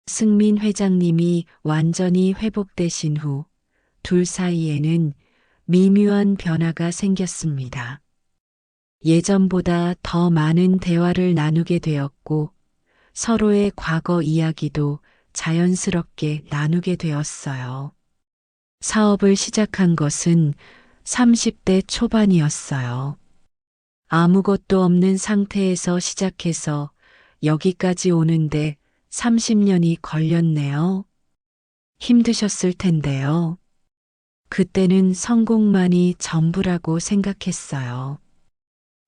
승민 회장님이 완전히 회복되신 후 둘 사이에는 미묘한 변화가 생겼습니다. 예전보다 더 많은 대화를 나누게 되었고 서로의 과거 이야기도 자연스럽게 나누게 되었어요. 사업을 시작한 것은 30대 초반이었어요. 아무것도 없는 상태에서 시작해서 여기까지 오는데 30년이 걸렸네요. 힘드셨을 텐데요. 그때는 성공만이 전부라고 생각했어요.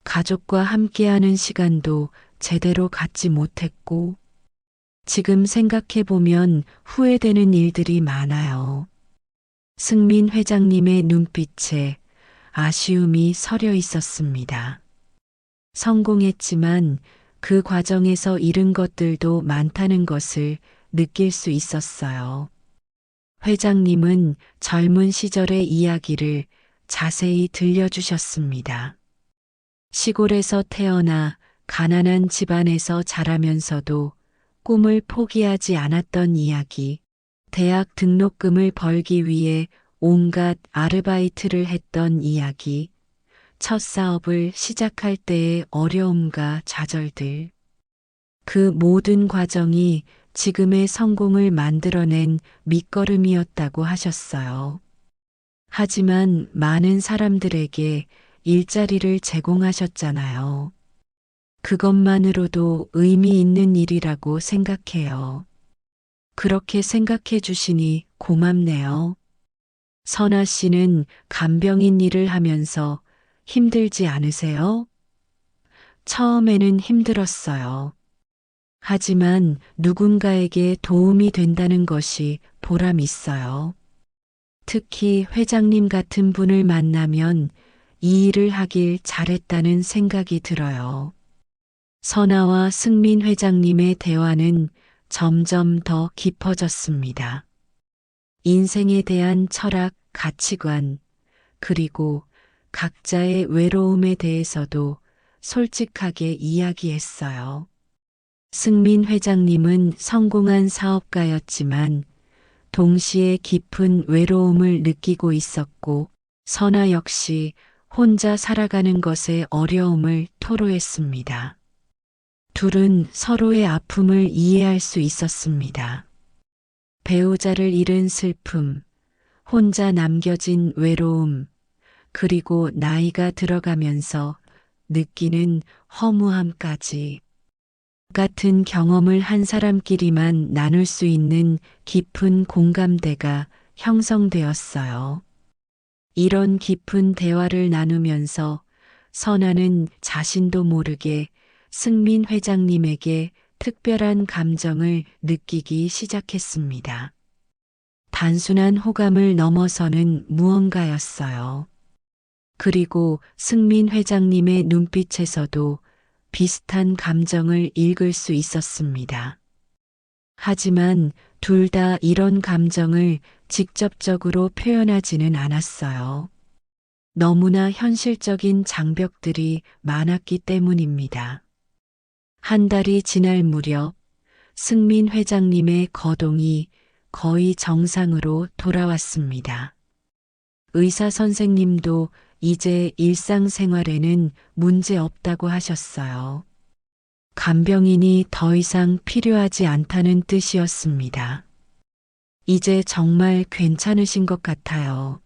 가족과 함께하는 시간도 제대로 갖지 못했고, 지금 생각해보면 후회되는 일들이 많아요. 승민 회장님의 눈빛에 아쉬움이 서려 있었습니다. 성공했지만 그 과정에서 잃은 것들도 많다는 것을 느낄 수 있었어요. 회장님은 젊은 시절의 이야기를 자세히 들려주셨습니다. 시골에서 태어나 가난한 집안에서 자라면서도 꿈을 포기하지 않았던 이야기, 대학 등록금을 벌기 위해 온갖 아르바이트를 했던 이야기, 첫 사업을 시작할 때의 어려움과 좌절들. 그 모든 과정이 지금의 성공을 만들어낸 밑거름이었다고 하셨어요. 하지만 많은 사람들에게 일자리를 제공하셨잖아요. 그것만으로도 의미 있는 일이라고 생각해요. 그렇게 생각해 주시니 고맙네요. 선아 씨는 간병인 일을 하면서 힘들지 않으세요? 처음에는 힘들었어요. 하지만 누군가에게 도움이 된다는 것이 보람 있어요. 특히 회장님 같은 분을 만나면 이 일을 하길 잘했다는 생각이 들어요. 선아와 승민 회장님의 대화는 점점 더 깊어졌습니다. 인생에 대한 철학, 가치관, 그리고 각자의 외로움에 대해서도 솔직하게 이야기했어요. 승민 회장님은 성공한 사업가였지만 동시에 깊은 외로움을 느끼고 있었고 선아 역시 혼자 살아가는 것의 어려움을 토로했습니다. 둘은 서로의 아픔을 이해할 수 있었습니다. 배우자를 잃은 슬픔, 혼자 남겨진 외로움, 그리고 나이가 들어가면서 느끼는 허무함까지. 같은 경험을 한 사람끼리만 나눌 수 있는 깊은 공감대가 형성되었어요. 이런 깊은 대화를 나누면서 선아는 자신도 모르게 승민 회장님에게 특별한 감정을 느끼기 시작했습니다. 단순한 호감을 넘어서는 무언가였어요. 그리고 승민 회장님의 눈빛에서도 비슷한 감정을 읽을 수 있었습니다. 하지만 둘 다 이런 감정을 직접적으로 표현하지는 않았어요. 너무나 현실적인 장벽들이 많았기 때문입니다. 한 달이 지날 무렵 승민 회장님의 거동이 거의 정상으로 돌아왔습니다. 의사 선생님도 이제 일상생활에는 문제 없다고 하셨어요. 간병인이 더 이상 필요하지 않다는 뜻이었습니다. 이제 정말 괜찮으신 것 같아요.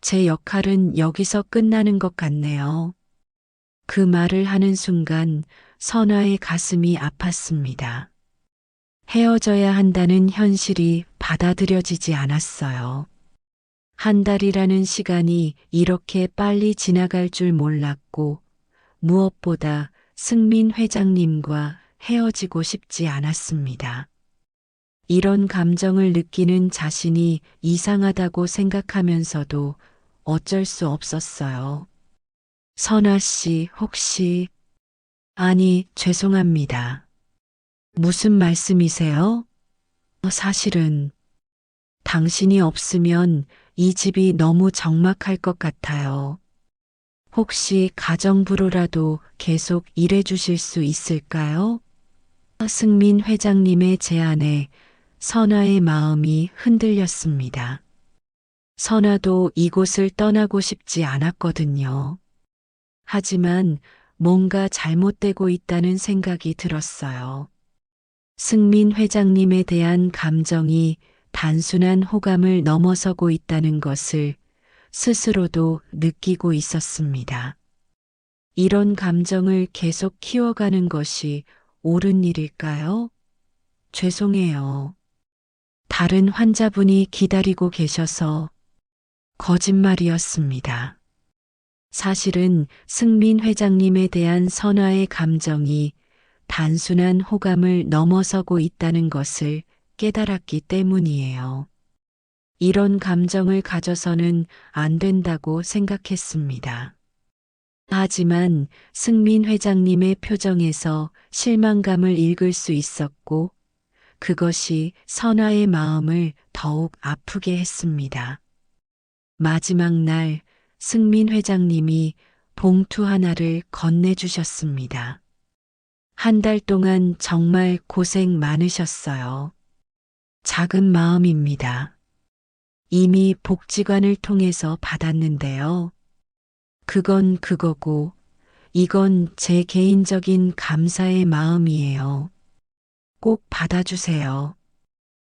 제 역할은 여기서 끝나는 것 같네요. 그 말을 하는 순간 선아의 가슴이 아팠습니다. 헤어져야 한다는 현실이 받아들여지지 않았어요. 한 달이라는 시간이 이렇게 빨리 지나갈 줄 몰랐고 무엇보다 승민 회장님과 헤어지고 싶지 않았습니다. 이런 감정을 느끼는 자신이 이상하다고 생각하면서도 어쩔 수 없었어요. 선아 씨, 혹시... 아니, 죄송합니다. 무슨 말씀이세요? 사실은 당신이 없으면 이 집이 너무 적막할 것 같아요. 혹시 가정부로라도 계속 일해 주실 수 있을까요? 승민 회장님의 제안에 선아의 마음이 흔들렸습니다. 선아도 이곳을 떠나고 싶지 않았거든요. 하지만 뭔가 잘못되고 있다는 생각이 들었어요. 승민 회장님에 대한 감정이 단순한 호감을 넘어서고 있다는 것을 스스로도 느끼고 있었습니다. 이런 감정을 계속 키워가는 것이 옳은 일일까요? 죄송해요. 다른 환자분이 기다리고 계셔서 거짓말이었습니다. 사실은 승민 회장님에 대한 선화의 감정이 단순한 호감을 넘어서고 있다는 것을 깨달았기 때문이에요. 이런 감정을 가져서는 안 된다고 생각했습니다. 하지만 승민 회장님의 표정에서 실망감을 읽을 수 있었고, 그것이 선화의 마음을 더욱 아프게 했습니다. 마지막 날 승민 회장님이 봉투 하나를 건네주셨습니다. 한 달 동안 정말 고생 많으셨어요. 작은 마음입니다. 이미 복지관을 통해서 받았는데요. 그건 그거고, 이건 제 개인적인 감사의 마음이에요. 꼭 받아주세요.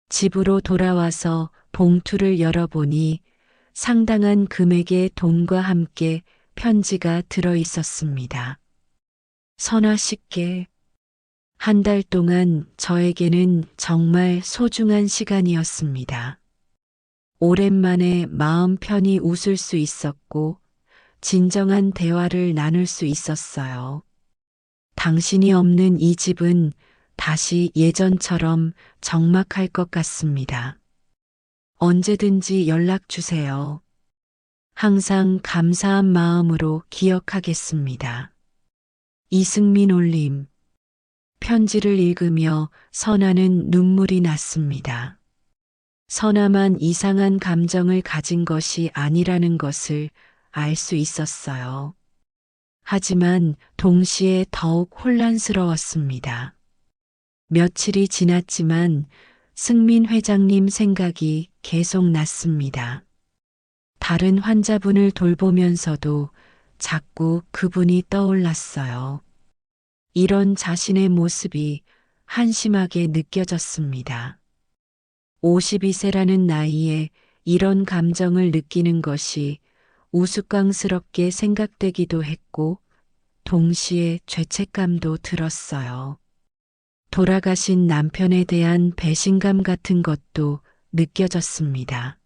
집으로 돌아와서 봉투를 열어보니 상당한 금액의 돈과 함께 편지가 들어 있었습니다. 선아 씨께 한 달 동안 저에게는 정말 소중한 시간이었습니다. 오랜만에 마음 편히 웃을 수 있었고 진정한 대화를 나눌 수 있었어요. 당신이 없는 이 집은 다시 예전처럼 적막할 것 같습니다. 언제든지 연락 주세요. 항상 감사한 마음으로 기억하겠습니다. 이승민 올림. 편지를 읽으며 선아는 눈물이 났습니다. 선아만 이상한 감정을 가진 것이 아니라는 것을 알 수 있었어요. 하지만 동시에 더욱 혼란스러웠습니다. 며칠이 지났지만 승민 회장님 생각이 계속 났습니다. 다른 환자분을 돌보면서도 자꾸 그분이 떠올랐어요. 이런 자신의 모습이 한심하게 느껴졌습니다. 52세라는 나이에 이런 감정을 느끼는 것이 우스꽝스럽게 생각되기도 했고, 동시에 죄책감도 들었어요. 돌아가신 남편에 대한 배신감 같은 것도 느껴졌습니다.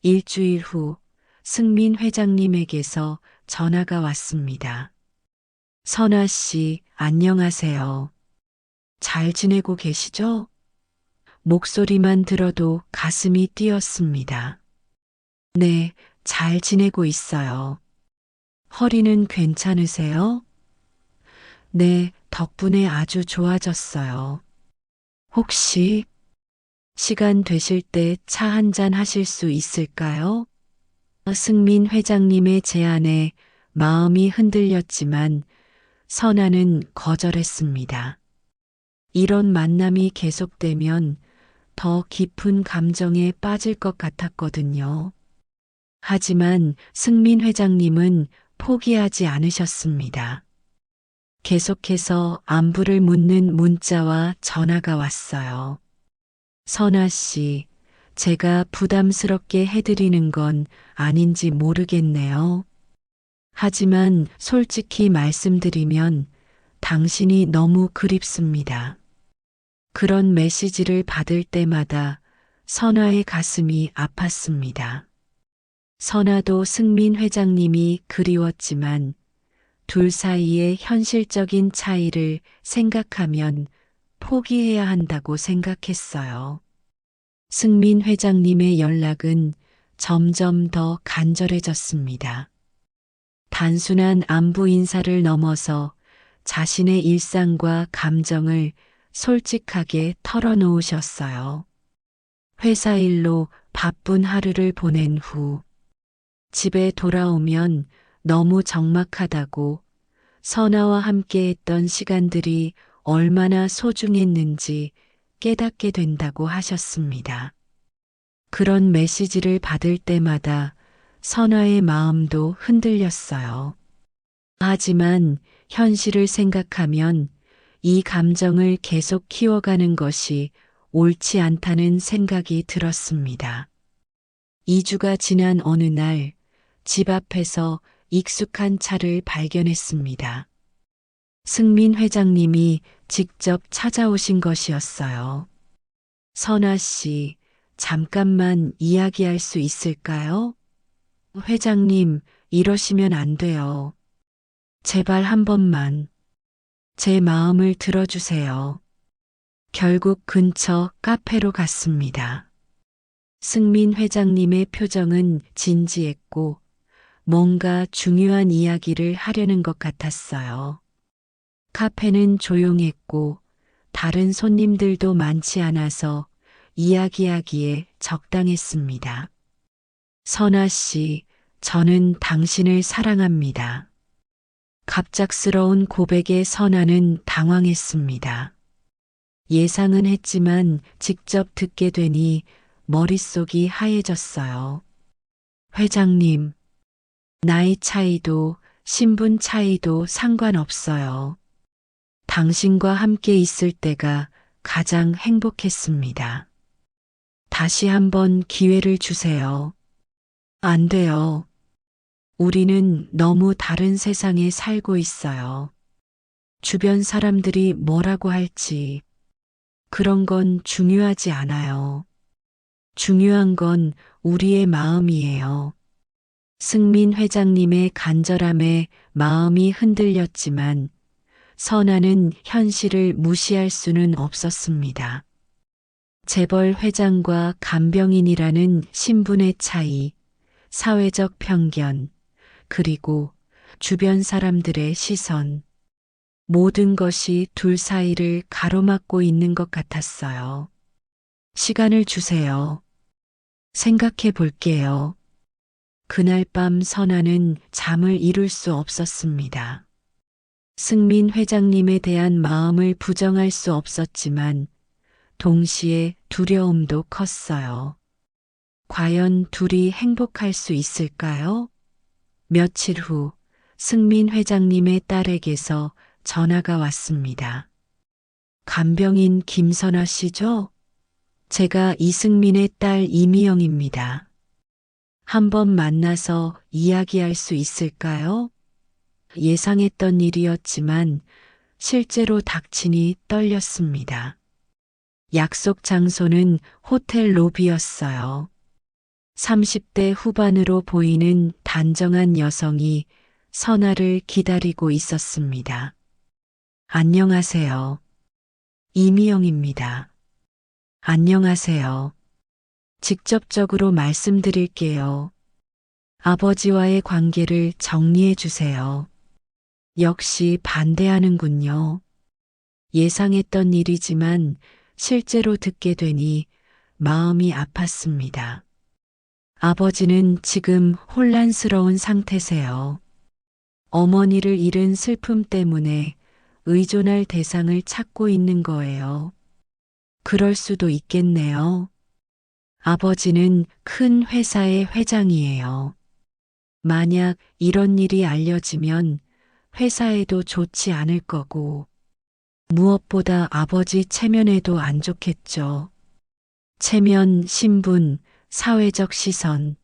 일주일 후 승민 회장님에게서 전화가 왔습니다. 선아 씨, 안녕하세요. 잘 지내고 계시죠? 목소리만 들어도 가슴이 뛰었습니다. 네, 잘 지내고 있어요. 허리는 괜찮으세요? 네, 덕분에 아주 좋아졌어요. 혹시 시간 되실 때 차 한잔 하실 수 있을까요? 승민 회장님의 제안에 마음이 흔들렸지만 선아는 거절했습니다. 이런 만남이 계속되면 더 깊은 감정에 빠질 것 같았거든요. 하지만 승민 회장님은 포기하지 않으셨습니다. 계속해서 안부를 묻는 문자와 전화가 왔어요. 선아 씨, 제가 부담스럽게 해드리는 건 아닌지 모르겠네요. 하지만 솔직히 말씀드리면 당신이 너무 그립습니다. 그런 메시지를 받을 때마다 선아의 가슴이 아팠습니다. 선아도 승민 회장님이 그리웠지만 둘 사이의 현실적인 차이를 생각하면 포기해야 한다고 생각했어요. 승민 회장님의 연락은 점점 더 간절해졌습니다. 단순한 안부 인사를 넘어서 자신의 일상과 감정을 솔직하게 털어놓으셨어요. 회사 일로 바쁜 하루를 보낸 후 집에 돌아오면 너무 적막하다고 선아와 함께 했던 시간들이 얼마나 소중했는지 깨닫게 된다고 하셨습니다. 그런 메시지를 받을 때마다 선아의 마음도 흔들렸어요. 하지만 현실을 생각하면 이 감정을 계속 키워가는 것이 옳지 않다는 생각이 들었습니다. 2주가 지난 어느 날 집 앞에서 익숙한 차를 발견했습니다. 승민 회장님이 직접 찾아오신 것이었어요. 선아 씨, 잠깐만 이야기할 수 있을까요? 회장님, 이러시면 안 돼요. 제발 한 번만 제 마음을 들어주세요. 결국 근처 카페로 갔습니다. 승민 회장님의 표정은 진지했고 뭔가 중요한 이야기를 하려는 것 같았어요. 카페는 조용했고 다른 손님들도 많지 않아서 이야기하기에 적당했습니다. 선아 씨, 저는 당신을 사랑합니다. 갑작스러운 고백에 선아는 당황했습니다. 예상은 했지만 직접 듣게 되니 머릿속이 하얘졌어요. 회장님, 나이 차이도 신분 차이도 상관없어요. 당신과 함께 있을 때가 가장 행복했습니다. 다시 한번 기회를 주세요. 안 돼요. 우리는 너무 다른 세상에 살고 있어요. 주변 사람들이 뭐라고 할지 그런 건 중요하지 않아요. 중요한 건 우리의 마음이에요. 승민 회장님의 간절함에 마음이 흔들렸지만 선아는 현실을 무시할 수는 없었습니다. 재벌 회장과 간병인이라는 신분의 차이, 사회적 편견, 그리고 주변 사람들의 시선, 모든 것이 둘 사이를 가로막고 있는 것 같았어요. 시간을 주세요. 생각해 볼게요. 그날 밤 선아는 잠을 이룰 수 없었습니다. 승민 회장님에 대한 마음을 부정할 수 없었지만 동시에 두려움도 컸어요. 과연 둘이 행복할 수 있을까요? 며칠 후 승민 회장님의 딸에게서 전화가 왔습니다. 간병인 김선아 씨죠? 제가 이승민의 딸 이미영입니다. 한번 만나서 이야기할 수 있을까요? 예상했던 일이었지만 실제로 닥치니 떨렸습니다. 약속 장소는 호텔 로비였어요. 30대 후반으로 보이는 단정한 여성이 선아를 기다리고 있었습니다. 안녕하세요. 이미영입니다. 안녕하세요. 직접적으로 말씀드릴게요. 아버지와의 관계를 정리해 주세요. 역시 반대하는군요. 예상했던 일이지만 실제로 듣게 되니 마음이 아팠습니다. 아버지는 지금 혼란스러운 상태세요. 어머니를 잃은 슬픔 때문에 의존할 대상을 찾고 있는 거예요. 그럴 수도 있겠네요. 아버지는 큰 회사의 회장이에요. 만약 이런 일이 알려지면 회사에도 좋지 않을 거고, 무엇보다 아버지 체면에도 안 좋겠죠. 체면, 신분, 사회적 시선,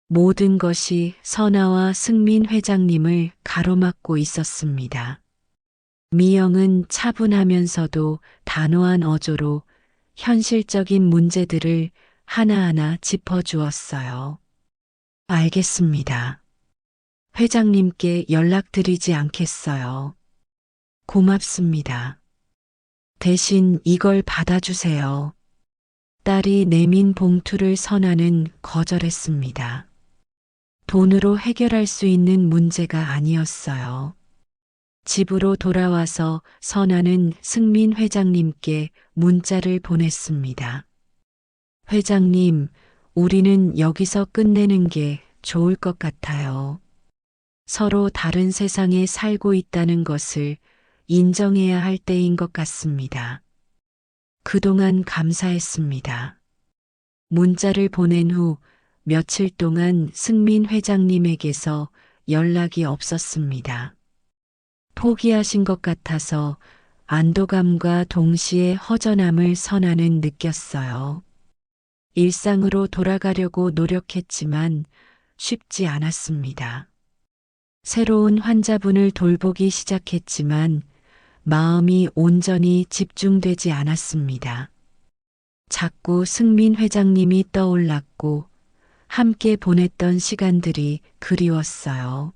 모든 것이 선아와 승민 회장님을 가로막고 있었습니다. 미영은 차분하면서도 단호한 어조로 현실적인 문제들을 하나하나 짚어주었어요. 알겠습니다. 회장님께 연락드리지 않겠어요. 고맙습니다. 대신 이걸 받아주세요. 딸이 내민 봉투를 선아는 거절했습니다. 돈으로 해결할 수 있는 문제가 아니었어요. 집으로 돌아와서 선아는 승민 회장님께 문자를 보냈습니다. 회장님, 우리는 여기서 끝내는 게 좋을 것 같아요. 서로 다른 세상에 살고 있다는 것을 인정해야 할 때인 것 같습니다. 그동안 감사했습니다. 문자를 보낸 후 며칠 동안 승민 회장님에게서 연락이 없었습니다. 포기하신 것 같아서 안도감과 동시에 허전함을 선아는 느꼈어요. 일상으로 돌아가려고 노력했지만 쉽지 않았습니다. 새로운 환자분을 돌보기 시작했지만 마음이 온전히 집중되지 않았습니다. 자꾸 승민 회장님이 떠올랐고 함께 보냈던 시간들이 그리웠어요.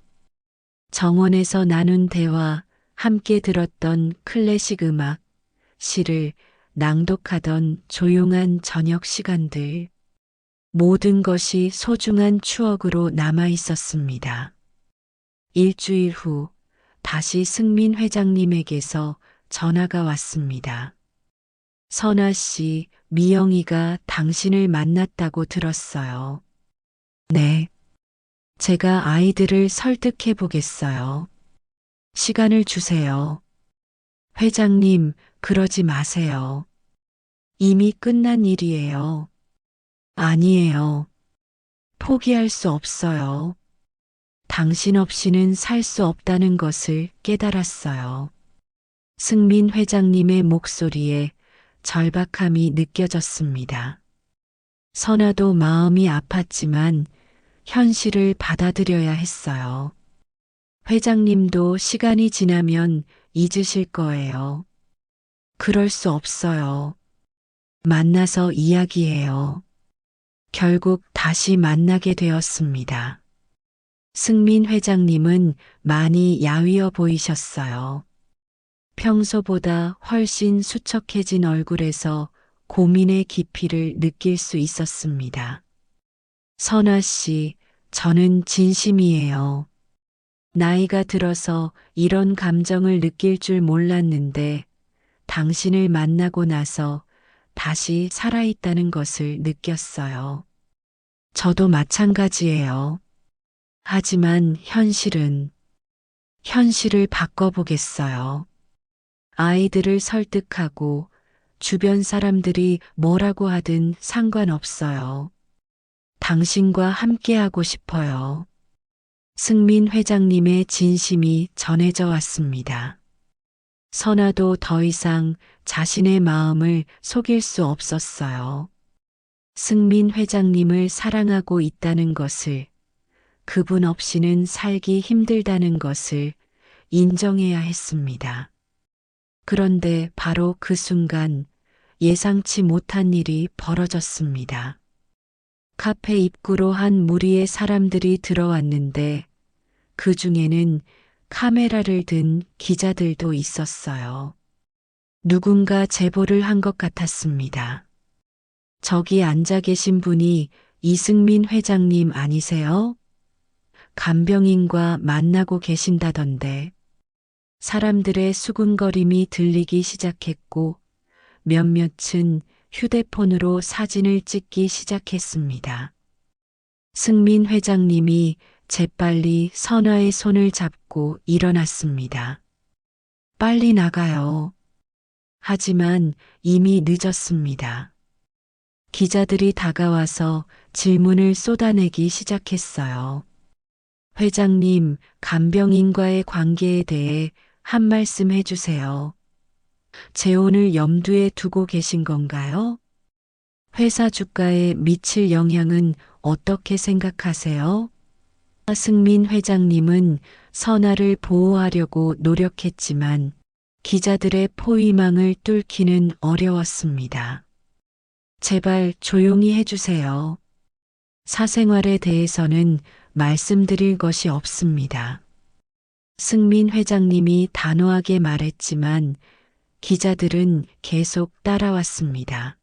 정원에서 나눈 대화, 함께 들었던 클래식 음악, 시를 낭독하던 조용한 저녁 시간들. 모든 것이 소중한 추억으로 남아 있었습니다. 일주일 후 다시 승민 회장님에게서 전화가 왔습니다. 선아 씨, 미영이가 당신을 만났다고 들었어요. 네. 제가 아이들을 설득해 보겠어요. 시간을 주세요. 회장님, 그러지 마세요. 이미 끝난 일이에요. 아니에요. 포기할 수 없어요. 당신 없이는 살 수 없다는 것을 깨달았어요. 승민 회장님의 목소리에 절박함이 느껴졌습니다. 선아도 마음이 아팠지만 현실을 받아들여야 했어요. 회장님도 시간이 지나면 잊으실 거예요. 그럴 수 없어요. 만나서 이야기해요. 결국 다시 만나게 되었습니다. 승민 회장님은 많이 야위어 보이셨어요. 평소보다 훨씬 수척해진 얼굴에서 고민의 깊이를 느낄 수 있었습니다. 선아 씨, 저는 진심이에요. 나이가 들어서 이런 감정을 느낄 줄 몰랐는데 당신을 만나고 나서 다시 살아있다는 것을 느꼈어요. 저도 마찬가지예요. 하지만 현실을 바꿔보겠어요. 아이들을 설득하고 주변 사람들이 뭐라고 하든 상관없어요. 당신과 함께하고 싶어요. 승민 회장님의 진심이 전해져 왔습니다. 선아도 더 이상 자신의 마음을 속일 수 없었어요. 승민 회장님을 사랑하고 있다는 것을, 그분 없이는 살기 힘들다는 것을 인정해야 했습니다. 그런데 바로 그 순간 예상치 못한 일이 벌어졌습니다. 카페 입구로 한 무리의 사람들이 들어왔는데 그 중에는 카메라를 든 기자들도 있었어요. 누군가 제보를 한 것 같았습니다. 저기 앉아 계신 분이 이승민 회장님 아니세요? 간병인과 만나고 계신다던데. 사람들의 수군거림이 들리기 시작했고 몇몇은 휴대폰으로 사진을 찍기 시작했습니다. 승민 회장님이 재빨리 선아의 손을 잡고 일어났습니다. 빨리 나가요. 하지만 이미 늦었습니다. 기자들이 다가와서 질문을 쏟아내기 시작했어요. 회장님, 간병인과의 관계에 대해 한 말씀 해주세요. 재혼을 염두에 두고 계신 건가요? 회사 주가에 미칠 영향은 어떻게 생각하세요? 승민 회장님은 선아를 보호하려고 노력했지만 기자들의 포위망을 뚫기는 어려웠습니다. 제발 조용히 해주세요. 사생활에 대해서는 말씀드릴 것이 없습니다. 승민 회장님이 단호하게 말했지만 기자들은 계속 따라왔습니다.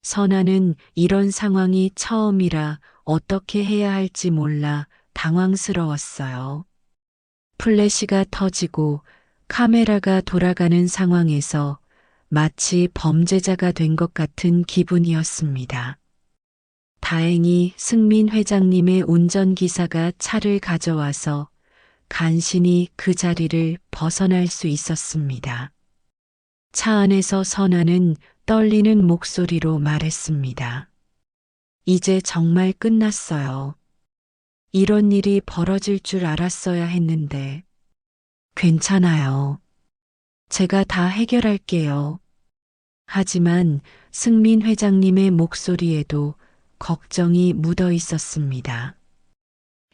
선아는 이런 상황이 처음이라 어떻게 해야 할지 몰라 당황스러웠어요. 플래시가 터지고 카메라가 돌아가는 상황에서 마치 범죄자가 된 것 같은 기분이었습니다. 다행히 승민 회장님의 운전기사가 차를 가져와서 간신히 그 자리를 벗어날 수 있었습니다. 차 안에서 선아는 떨리는 목소리로 말했습니다. 이제 정말 끝났어요. 이런 일이 벌어질 줄 알았어야 했는데. 괜찮아요. 제가 다 해결할게요. 하지만 승민 회장님의 목소리에도 걱정이 묻어 있었습니다.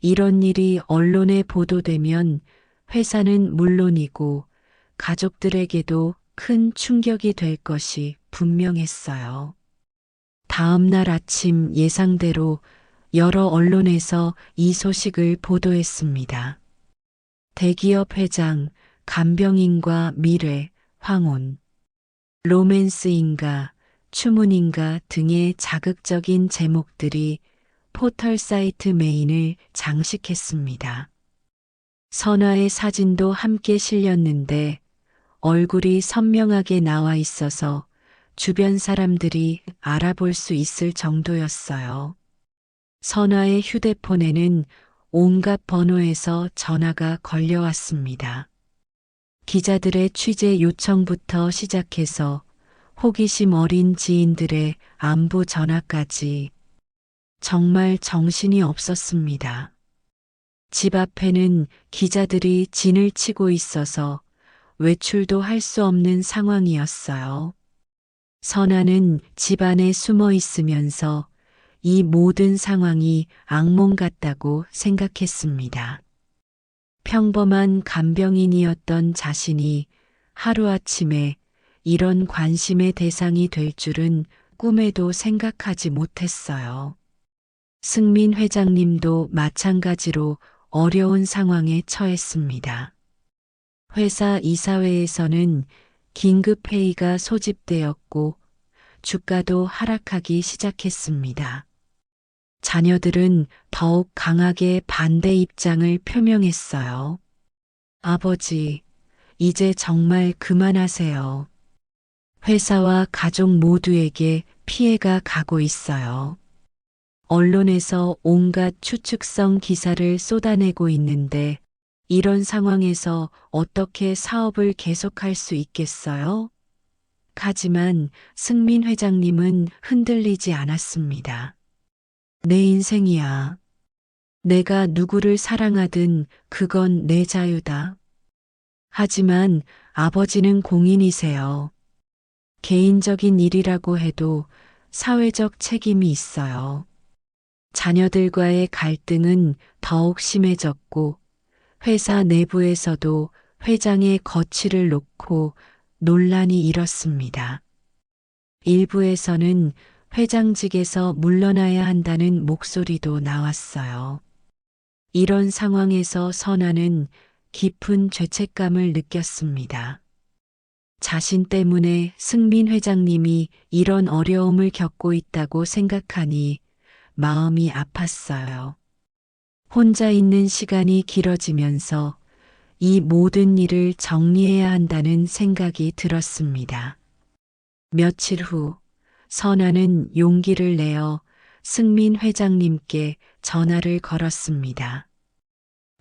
이런 일이 언론에 보도되면 회사는 물론이고 가족들에게도 큰 충격이 될 것이 분명했어요. 다음 날 아침 예상대로 여러 언론에서 이 소식을 보도했습니다. 대기업 회장, 간병인과 미래, 황혼, 로맨스인가, 추문인가 등의 자극적인 제목들이 포털 사이트 메인을 장식했습니다. 선화의 사진도 함께 실렸는데 얼굴이 선명하게 나와 있어서 주변 사람들이 알아볼 수 있을 정도였어요. 선화의 휴대폰에는 온갖 번호에서 전화가 걸려왔습니다. 기자들의 취재 요청부터 시작해서 호기심 어린 지인들의 안부 전화까지 정말 정신이 없었습니다. 집 앞에는 기자들이 진을 치고 있어서 외출도 할 수 없는 상황이었어요. 선아는 집 안에 숨어 있으면서 이 모든 상황이 악몽 같다고 생각했습니다. 평범한 간병인이었던 자신이 하루아침에 이런 관심의 대상이 될 줄은 꿈에도 생각하지 못했어요. 승민 회장님도 마찬가지로 어려운 상황에 처했습니다. 회사 이사회에서는 긴급 회의가 소집되었고 주가도 하락하기 시작했습니다. 자녀들은 더욱 강하게 반대 입장을 표명했어요. 아버지, 이제 정말 그만하세요. 회사와 가족 모두에게 피해가 가고 있어요. 언론에서 온갖 추측성 기사를 쏟아내고 있는데 이런 상황에서 어떻게 사업을 계속할 수 있겠어요? 하지만 승민 회장님은 흔들리지 않았습니다. 내 인생이야. 내가 누구를 사랑하든 그건 내 자유다. 하지만 아버지는 공인이세요. 개인적인 일이라고 해도 사회적 책임이 있어요. 자녀들과의 갈등은 더욱 심해졌고 회사 내부에서도 회장의 거취를 놓고 논란이 일었습니다. 일부에서는 회장직에서 물러나야 한다는 목소리도 나왔어요. 이런 상황에서 선아는 깊은 죄책감을 느꼈습니다. 자신 때문에 승민 회장님이 이런 어려움을 겪고 있다고 생각하니 마음이 아팠어요. 혼자 있는 시간이 길어지면서 이 모든 일을 정리해야 한다는 생각이 들었습니다. 며칠 후 선아는 용기를 내어 승민 회장님께 전화를 걸었습니다.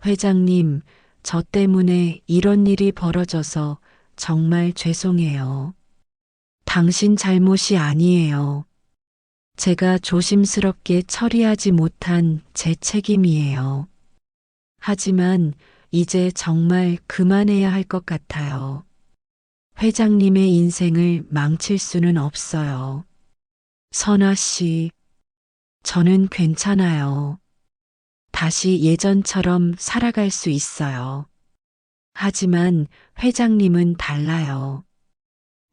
회장님, 저 때문에 이런 일이 벌어져서 정말 죄송해요. 당신 잘못이 아니에요. 제가 조심스럽게 처리하지 못한 제 책임이에요. 하지만 이제 정말 그만해야 할 것 같아요. 회장님의 인생을 망칠 수는 없어요. 선아 씨, 저는 괜찮아요. 다시 예전처럼 살아갈 수 있어요. 하지만 회장님은 달라요.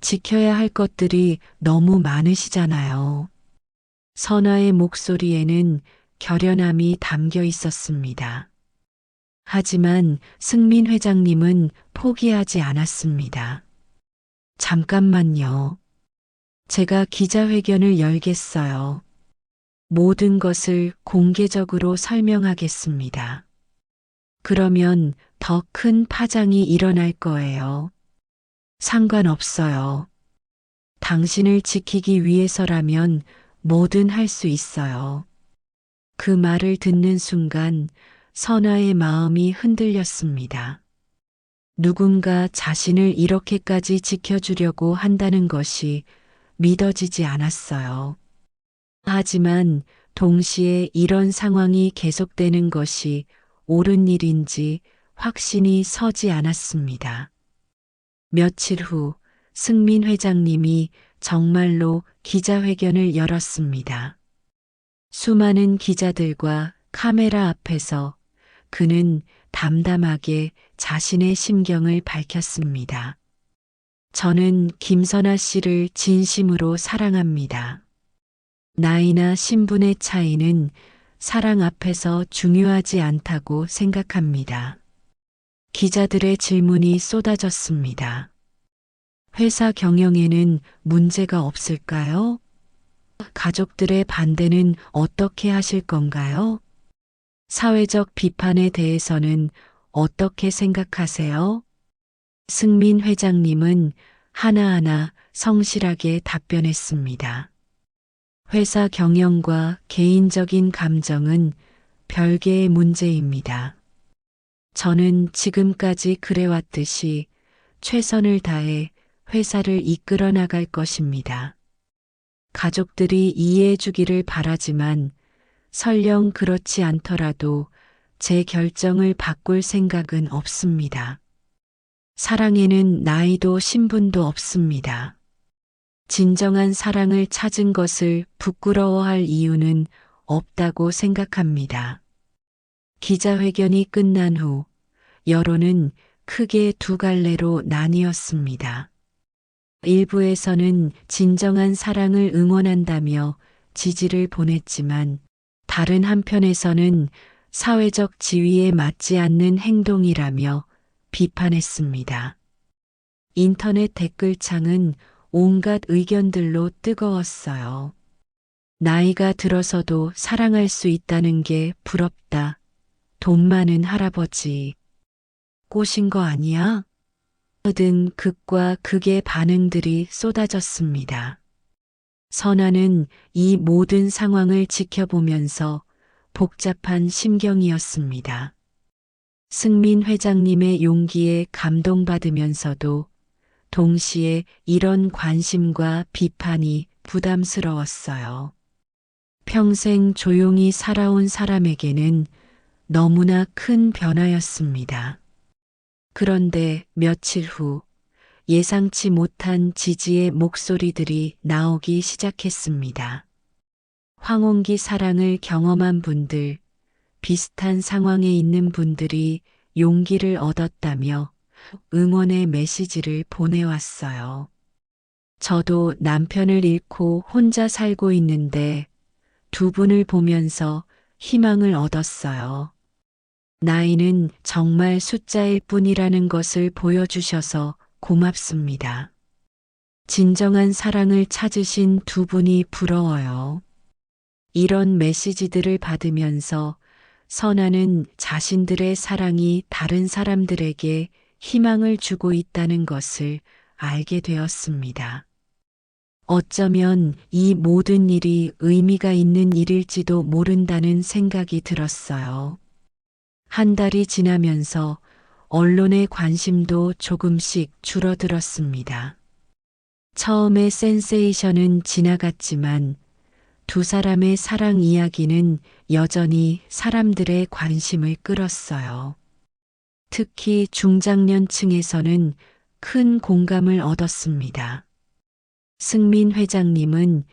지켜야 할 것들이 너무 많으시잖아요. 선아의 목소리에는 결연함이 담겨 있었습니다. 하지만 승민 회장님은 포기하지 않았습니다. 잠깐만요. 제가 기자회견을 열겠어요. 모든 것을 공개적으로 설명하겠습니다. 그러면 더 큰 파장이 일어날 거예요. 상관없어요. 당신을 지키기 위해서라면 뭐든 할 수 있어요. 그 말을 듣는 순간 선아의 마음이 흔들렸습니다. 누군가 자신을 이렇게까지 지켜주려고 한다는 것이 믿어지지 않았어요. 하지만 동시에 이런 상황이 계속되는 것이 옳은 일인지 확신이 서지 않았습니다. 며칠 후 승민 회장님이 정말로 기자회견을 열었습니다. 수많은 기자들과 카메라 앞에서 그는 담담하게 자신의 심경을 밝혔습니다. 저는 김선아 씨를 진심으로 사랑합니다. 나이나 신분의 차이는 사랑 앞에서 중요하지 않다고 생각합니다. 기자들의 질문이 쏟아졌습니다. 회사 경영에는 문제가 없을까요? 가족들의 반대는 어떻게 하실 건가요? 사회적 비판에 대해서는 어떻게 생각하세요? 승민 회장님은 하나하나 성실하게 답변했습니다. 회사 경영과 개인적인 감정은 별개의 문제입니다. 저는 지금까지 그래왔듯이 최선을 다해 회사를 이끌어 나갈 것입니다. 가족들이 이해해 주기를 바라지만 설령 그렇지 않더라도 제 결정을 바꿀 생각은 없습니다. 사랑에는 나이도 신분도 없습니다. 진정한 사랑을 찾은 것을 부끄러워할 이유는 없다고 생각합니다. 기자회견이 끝난 후 여론은 크게 두 갈래로 나뉘었습니다. 일부에서는 진정한 사랑을 응원한다며 지지를 보냈지만 다른 한편에서는 사회적 지위에 맞지 않는 행동이라며 비판했습니다. 인터넷 댓글창은 온갖 의견들로 뜨거웠어요. 나이가 들어서도 사랑할 수 있다는 게 부럽다. 돈 많은 할아버지. 꼬신 거 아니야? 등 극과 극의 반응들이 쏟아졌습니다. 선아는 이 모든 상황을 지켜보면서 복잡한 심경이었습니다. 승민 회장님의 용기에 감동받으면서도 동시에 이런 관심과 비판이 부담스러웠어요. 평생 조용히 살아온 사람에게는 너무나 큰 변화였습니다. 그런데 며칠 후 예상치 못한 지지의 목소리들이 나오기 시작했습니다. 황혼기 사랑을 경험한 분들, 비슷한 상황에 있는 분들이 용기를 얻었다며 응원의 메시지를 보내왔어요. 저도 남편을 잃고 혼자 살고 있는데 두 분을 보면서 희망을 얻었어요. 나이는 정말 숫자일 뿐이라는 것을 보여주셔서 고맙습니다. 진정한 사랑을 찾으신 두 분이 부러워요. 이런 메시지들을 받으면서 선아는 자신들의 사랑이 다른 사람들에게 희망을 주고 있다는 것을 알게 되었습니다. 어쩌면 이 모든 일이 의미가 있는 일일지도 모른다는 생각이 들었어요. 한 달이 지나면서 언론의 관심도 조금씩 줄어들었습니다. 처음에 센세이션은 지나갔지만 두 사람의 사랑 이야기는 여전히 사람들의 관심을 끌었어요. 특히 중장년층에서는 큰 공감을 얻었습니다. 승민 회장님은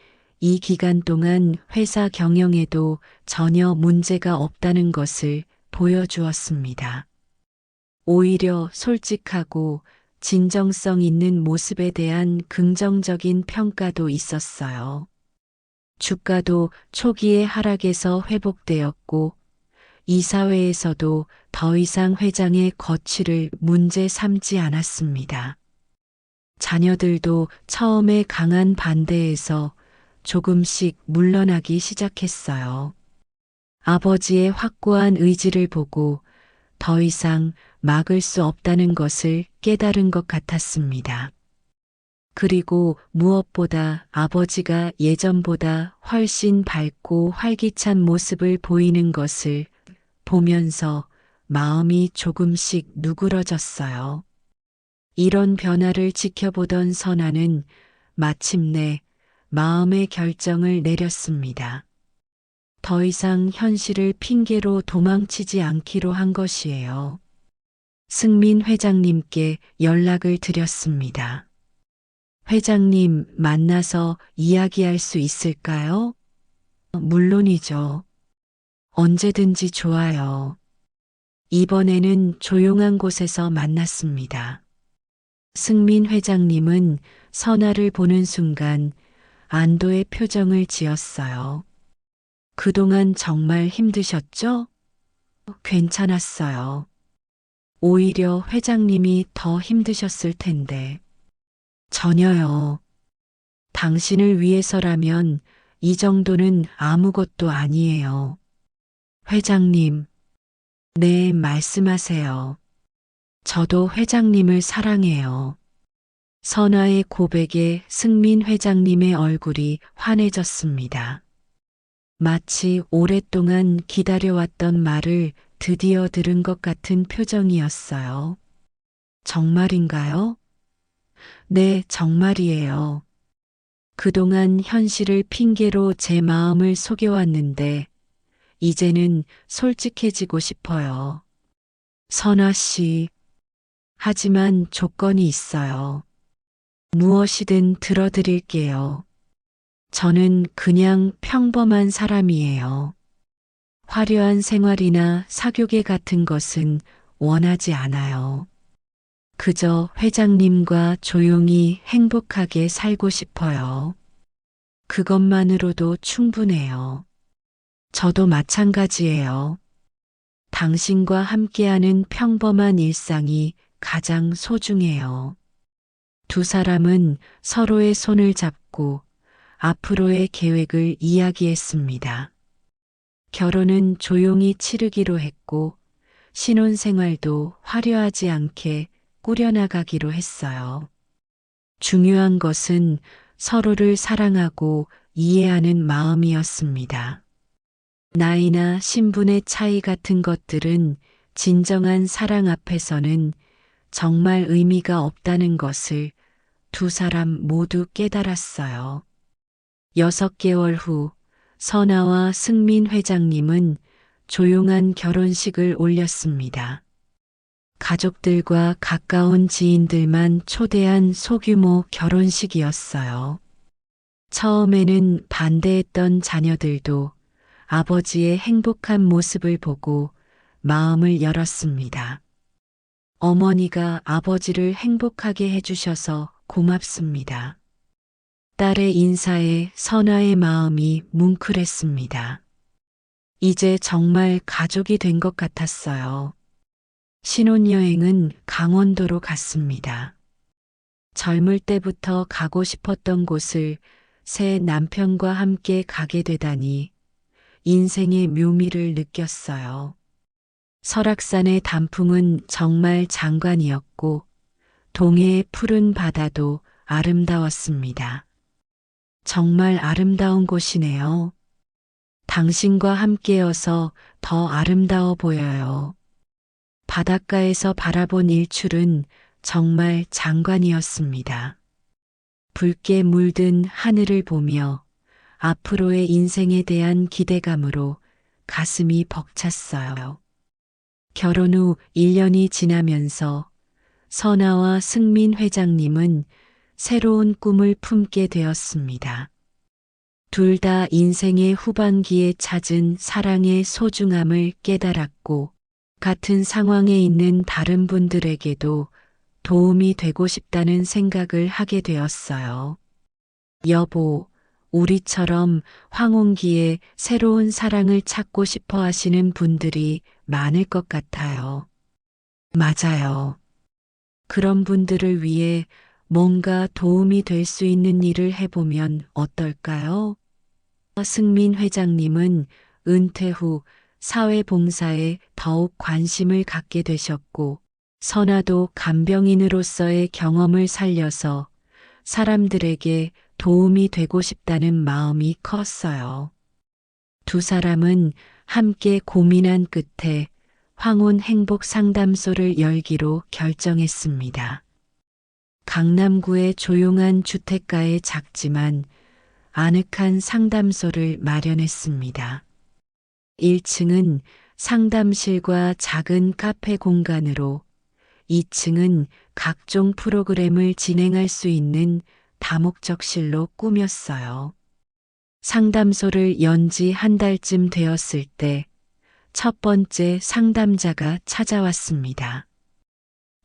이 기간 동안 회사 경영에도 전혀 문제가 없다는 것을 보여주었습니다. 오히려 솔직하고 진정성 있는 모습에 대한 긍정적인 평가도 있었어요. 주가도 초기의 하락에서 회복되었고 이사회에서도 더 이상 회장의 거취를 문제 삼지 않았습니다. 자녀들도 처음에 강한 반대에서 조금씩 물러나기 시작했어요. 아버지의 확고한 의지를 보고 더 이상 막을 수 없다는 것을 깨달은 것 같았습니다. 그리고 무엇보다 아버지가 예전보다 훨씬 밝고 활기찬 모습을 보이는 것을 보면서 마음이 조금씩 누그러졌어요. 이런 변화를 지켜보던 선아는 마침내 마음의 결정을 내렸습니다. 더 이상 현실을 핑계로 도망치지 않기로 한 것이에요. 승민 회장님께 연락을 드렸습니다. 회장님 만나서 이야기할 수 있을까요? 물론이죠. 언제든지 좋아요. 이번에는 조용한 곳에서 만났습니다. 승민 회장님은 선아를 보는 순간 안도의 표정을 지었어요. 그동안 정말 힘드셨죠? 괜찮았어요. 오히려 회장님이 더 힘드셨을 텐데. 전혀요. 당신을 위해서라면 이 정도는 아무것도 아니에요. 회장님, 네, 말씀하세요. 저도 회장님을 사랑해요. 선아의 고백에 승민 회장님의 얼굴이 환해졌습니다. 마치 오랫동안 기다려왔던 말을 드디어 들은 것 같은 표정이었어요. 정말인가요? 네, 정말이에요. 그동안 현실을 핑계로 제 마음을 속여왔는데, 이제는 솔직해지고 싶어요. 선아 씨, 하지만 조건이 있어요. 무엇이든 들어드릴게요. 저는 그냥 평범한 사람이에요. 화려한 생활이나 사교계 같은 것은 원하지 않아요. 그저 회장님과 조용히 행복하게 살고 싶어요. 그것만으로도 충분해요. 저도 마찬가지예요. 당신과 함께하는 평범한 일상이 가장 소중해요. 두 사람은 서로의 손을 잡고 앞으로의 계획을 이야기했습니다. 결혼은 조용히 치르기로 했고 신혼생활도 화려하지 않게 꾸려나가기로 했어요. 중요한 것은 서로를 사랑하고 이해하는 마음이었습니다. 나이나 신분의 차이 같은 것들은 진정한 사랑 앞에서는 정말 의미가 없다는 것을 두 사람 모두 깨달았어요. 6개월 후 선아와 승민 회장님은 조용한 결혼식을 올렸습니다. 가족들과 가까운 지인들만 초대한 소규모 결혼식이었어요. 처음에는 반대했던 자녀들도 아버지의 행복한 모습을 보고 마음을 열었습니다. 어머니가 아버지를 행복하게 해주셔서 고맙습니다. 딸의 인사에 선아의 마음이 뭉클했습니다. 이제 정말 가족이 된 것 같았어요. 신혼여행은 강원도로 갔습니다. 젊을 때부터 가고 싶었던 곳을 새 남편과 함께 가게 되다니 인생의 묘미를 느꼈어요. 설악산의 단풍은 정말 장관이었고 동해의 푸른 바다도 아름다웠습니다. 정말 아름다운 곳이네요. 당신과 함께여서 더 아름다워 보여요. 바닷가에서 바라본 일출은 정말 장관이었습니다. 붉게 물든 하늘을 보며 앞으로의 인생에 대한 기대감으로 가슴이 벅찼어요. 결혼 후 1년이 지나면서 선아와 승민 회장님은 새로운 꿈을 품게 되었습니다. 둘 다 인생의 후반기에 찾은 사랑의 소중함을 깨달았고 같은 상황에 있는 다른 분들에게도 도움이 되고 싶다는 생각을 하게 되었어요. 여보, 우리처럼 황혼기에 새로운 사랑을 찾고 싶어 하시는 분들이 많을 것 같아요. 맞아요. 그런 분들을 위해 뭔가 도움이 될 수 있는 일을 해보면 어떨까요? 승민 회장님은 은퇴 후 사회봉사에 더욱 관심을 갖게 되셨고, 선아도 간병인으로서의 경험을 살려서 사람들에게 도움이 되고 싶다는 마음이 컸어요. 두 사람은 함께 고민한 끝에 황혼 행복 상담소를 열기로 결정했습니다. 강남구의 조용한 주택가에 작지만 아늑한 상담소를 마련했습니다. 1층은 상담실과 작은 카페 공간으로 2층은 각종 프로그램을 진행할 수 있는 다목적실로 꾸몄어요. 상담소를 연 지 한 달쯤 되었을 때 첫 번째 상담자가 찾아왔습니다.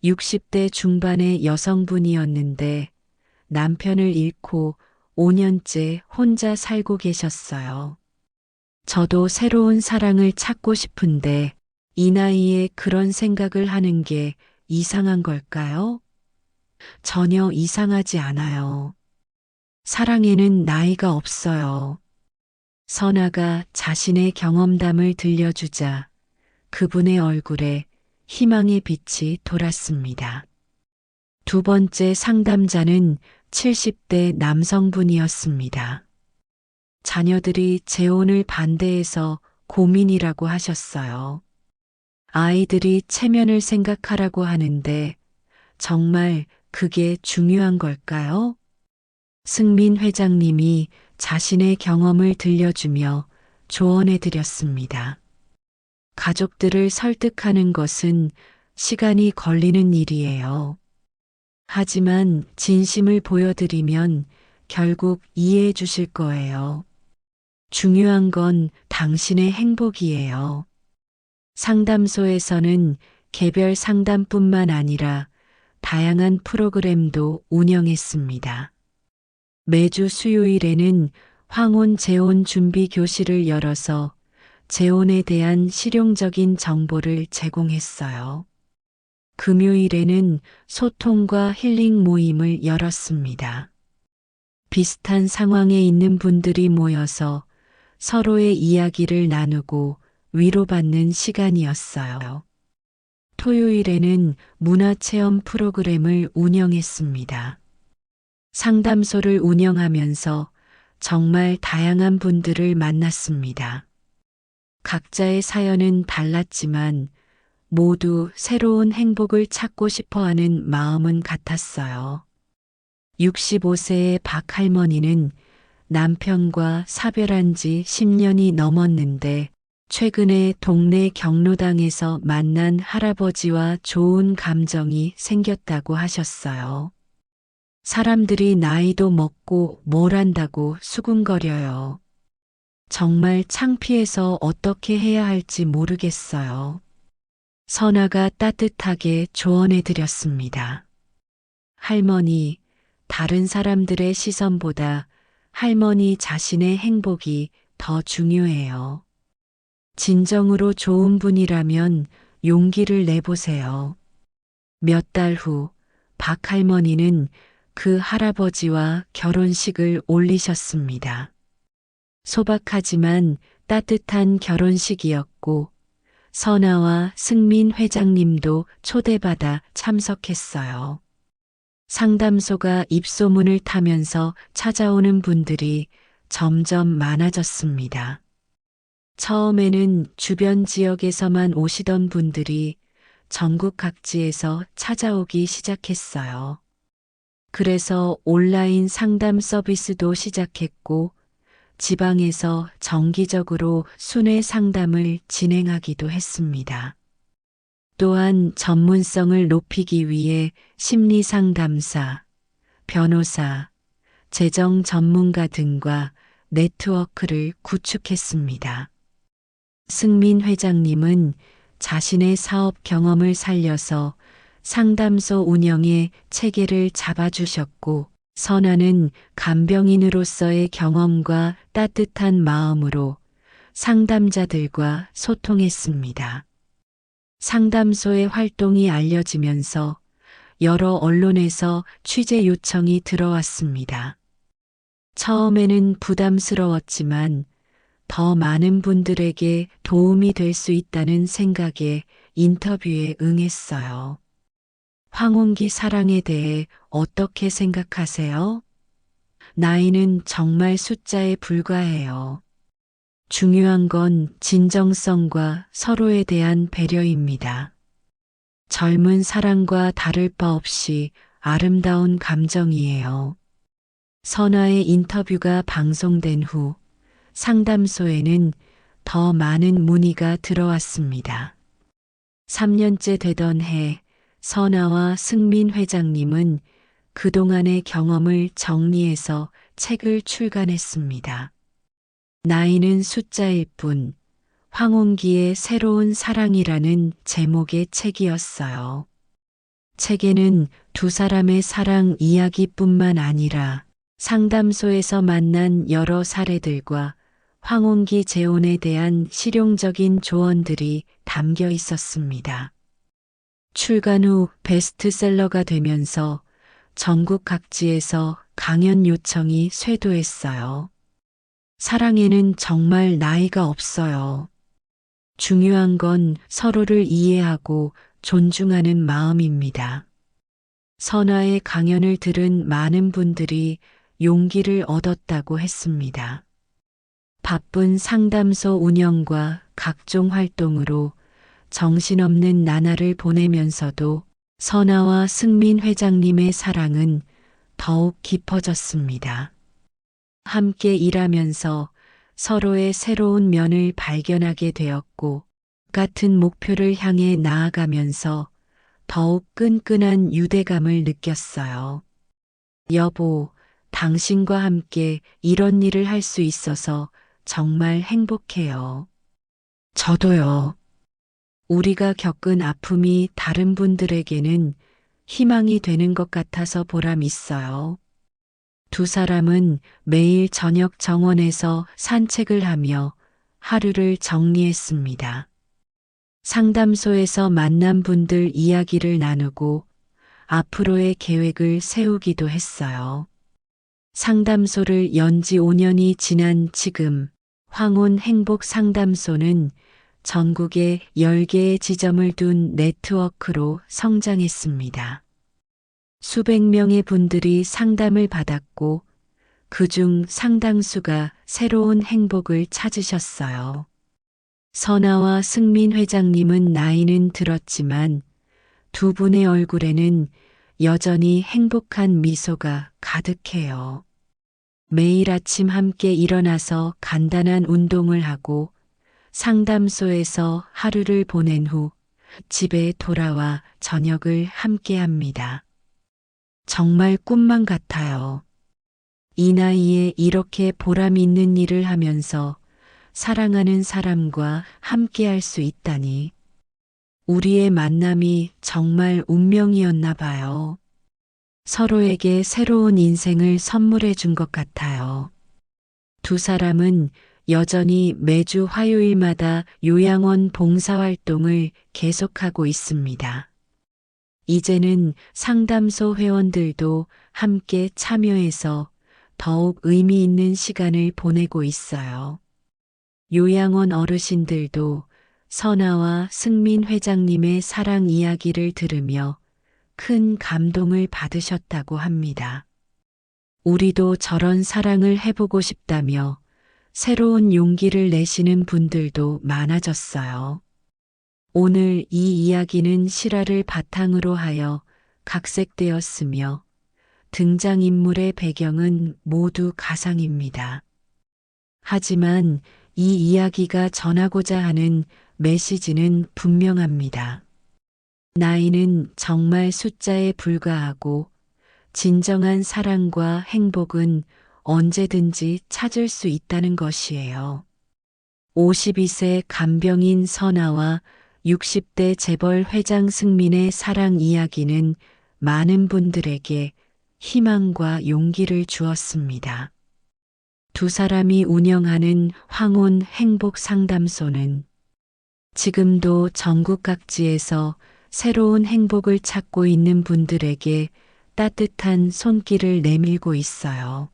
60대 중반의 여성분이었는데 남편을 잃고 5년째 혼자 살고 계셨어요. 저도 새로운 사랑을 찾고 싶은데 이 나이에 그런 생각을 하는 게 이상한 걸까요? 전혀 이상하지 않아요. 사랑에는 나이가 없어요. 선아가 자신의 경험담을 들려주자 그분의 얼굴에 희망의 빛이 돌았습니다. 두 번째 상담자는 70대 남성분이었습니다. 자녀들이 재혼을 반대해서 고민이라고 하셨어요. 아이들이 체면을 생각하라고 하는데 정말 그게 중요한 걸까요? 승민 회장님이 자신의 경험을 들려주며 조언해 드렸습니다. 가족들을 설득하는 것은 시간이 걸리는 일이에요. 하지만 진심을 보여드리면 결국 이해해 주실 거예요. 중요한 건 당신의 행복이에요. 상담소에서는 개별 상담뿐만 아니라 다양한 프로그램도 운영했습니다. 매주 수요일에는 황혼 재혼 준비 교실을 열어서 재혼에 대한 실용적인 정보를 제공했어요. 금요일에는 소통과 힐링 모임을 열었습니다. 비슷한 상황에 있는 분들이 모여서 서로의 이야기를 나누고 위로받는 시간이었어요. 토요일에는 문화체험 프로그램을 운영했습니다. 상담소를 운영하면서 정말 다양한 분들을 만났습니다. 각자의 사연은 달랐지만 모두 새로운 행복을 찾고 싶어 하는 마음은 같았어요. 65세의 박 할머니는 남편과 사별한 지 10년이 넘었는데 최근에 동네 경로당에서 만난 할아버지와 좋은 감정이 생겼다고 하셨어요. 사람들이 나이도 먹고 뭘 한다고 수군거려요. 정말 창피해서 어떻게 해야 할지 모르겠어요. 선아가 따뜻하게 조언해 드렸습니다. 할머니, 다른 사람들의 시선보다 할머니 자신의 행복이 더 중요해요. 진정으로 좋은 분이라면 용기를 내보세요. 몇 달 후 박 할머니는 그 할아버지와 결혼식을 올리셨습니다. 소박하지만 따뜻한 결혼식이었고 선아와 승민 회장님도 초대받아 참석했어요. 상담소가 입소문을 타면서 찾아오는 분들이 점점 많아졌습니다. 처음에는 주변 지역에서만 오시던 분들이 전국 각지에서 찾아오기 시작했어요. 그래서 온라인 상담 서비스도 시작했고 지방에서 정기적으로 순회 상담을 진행하기도 했습니다. 또한 전문성을 높이기 위해 심리 상담사, 변호사, 재정 전문가 등과 네트워크를 구축했습니다. 승민 회장님은 자신의 사업 경험을 살려서 상담소 운영에 체계를 잡아주셨고 선아는 간병인으로서의 경험과 따뜻한 마음으로 상담자들과 소통했습니다. 상담소의 활동이 알려지면서 여러 언론에서 취재 요청이 들어왔습니다. 처음에는 부담스러웠지만 더 많은 분들에게 도움이 될 수 있다는 생각에 인터뷰에 응했어요. 황혼기 사랑에 대해 어떻게 생각하세요? 나이는 정말 숫자에 불과해요. 중요한 건 진정성과 서로에 대한 배려입니다. 젊은 사랑과 다를 바 없이 아름다운 감정이에요. 선아의 인터뷰가 방송된 후 상담소에는 더 많은 문의가 들어왔습니다. 3년째 되던 해 선아와 승민 회장님은 그동안의 경험을 정리해서 책을 출간했습니다. 나이는 숫자일 뿐 황혼기의 새로운 사랑이라는 제목의 책이었어요. 책에는 두 사람의 사랑 이야기뿐만 아니라 상담소에서 만난 여러 사례들과 황혼기 재혼에 대한 실용적인 조언들이 담겨 있었습니다. 출간 후 베스트셀러가 되면서 전국 각지에서 강연 요청이 쇄도했어요. 사랑에는 정말 나이가 없어요. 중요한 건 서로를 이해하고 존중하는 마음입니다. 선아의 강연을 들은 많은 분들이 용기를 얻었다고 했습니다. 바쁜 상담소 운영과 각종 활동으로 정신없는 나날을 보내면서도 선아와 승민 회장님의 사랑은 더욱 깊어졌습니다. 함께 일하면서 서로의 새로운 면을 발견하게 되었고, 같은 목표를 향해 나아가면서 더욱 끈끈한 유대감을 느꼈어요. 여보, 당신과 함께 이런 일을 할 수 있어서 정말 행복해요. 저도요. 우리가 겪은 아픔이 다른 분들에게는 희망이 되는 것 같아서 보람 있어요. 두 사람은 매일 저녁 정원에서 산책을 하며 하루를 정리했습니다. 상담소에서 만난 분들 이야기를 나누고 앞으로의 계획을 세우기도 했어요. 상담소를 연지 5년이 지난 지금 황혼 행복 상담소는 전국에 10개의 지점을 둔 네트워크로 성장했습니다. 수백 명의 분들이 상담을 받았고 그중 상당수가 새로운 행복을 찾으셨어요. 선아와 승민 회장님은 나이는 들었지만 두 분의 얼굴에는 여전히 행복한 미소가 가득해요. 매일 아침 함께 일어나서 간단한 운동을 하고 상담소에서 하루를 보낸 후 집에 돌아와 저녁을 함께 합니다. 정말 꿈만 같아요. 이 나이에 이렇게 보람 있는 일을 하면서 사랑하는 사람과 함께 할 수 있다니. 우리의 만남이 정말 운명이었나 봐요. 서로에게 새로운 인생을 선물해 준 것 같아요. 두 사람은 여전히 매주 화요일마다 요양원 봉사활동을 계속하고 있습니다. 이제는 상담소 회원들도 함께 참여해서 더욱 의미 있는 시간을 보내고 있어요. 요양원 어르신들도 선아와 승민 회장님의 사랑 이야기를 들으며 큰 감동을 받으셨다고 합니다. 우리도 저런 사랑을 해보고 싶다며 새로운 용기를 내시는 분들도 많아졌어요. 오늘 이 이야기는 실화를 바탕으로 하여 각색되었으며 등장인물의 배경은 모두 가상입니다. 하지만 이 이야기가 전하고자 하는 메시지는 분명합니다. 나이는 정말 숫자에 불과하고 진정한 사랑과 행복은 언제든지 찾을 수 있다는 것이에요. 52세 간병인 선아와 60대 재벌 회장 승민의 사랑 이야기는 많은 분들에게 희망과 용기를 주었습니다. 두 사람이 운영하는 황혼 행복 상담소는 지금도 전국 각지에서 새로운 행복을 찾고 있는 분들에게 따뜻한 손길을 내밀고 있어요.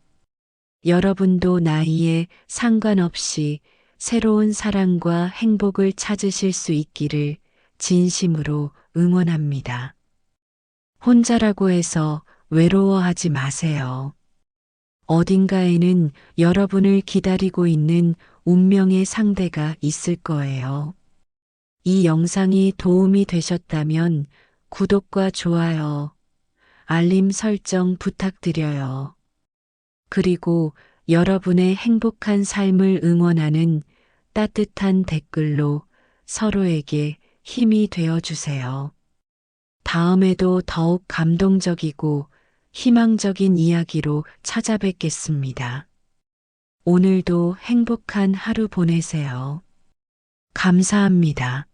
여러분도 나이에 상관없이 새로운 사랑과 행복을 찾으실 수 있기를 진심으로 응원합니다. 혼자라고 해서 외로워하지 마세요. 어딘가에는 여러분을 기다리고 있는 운명의 상대가 있을 거예요. 이 영상이 도움이 되셨다면 구독과 좋아요, 알림 설정 부탁드려요. 그리고 여러분의 행복한 삶을 응원하는 따뜻한 댓글로 서로에게 힘이 되어 주세요. 다음에도 더욱 감동적이고 희망적인 이야기로 찾아뵙겠습니다. 오늘도 행복한 하루 보내세요. 감사합니다.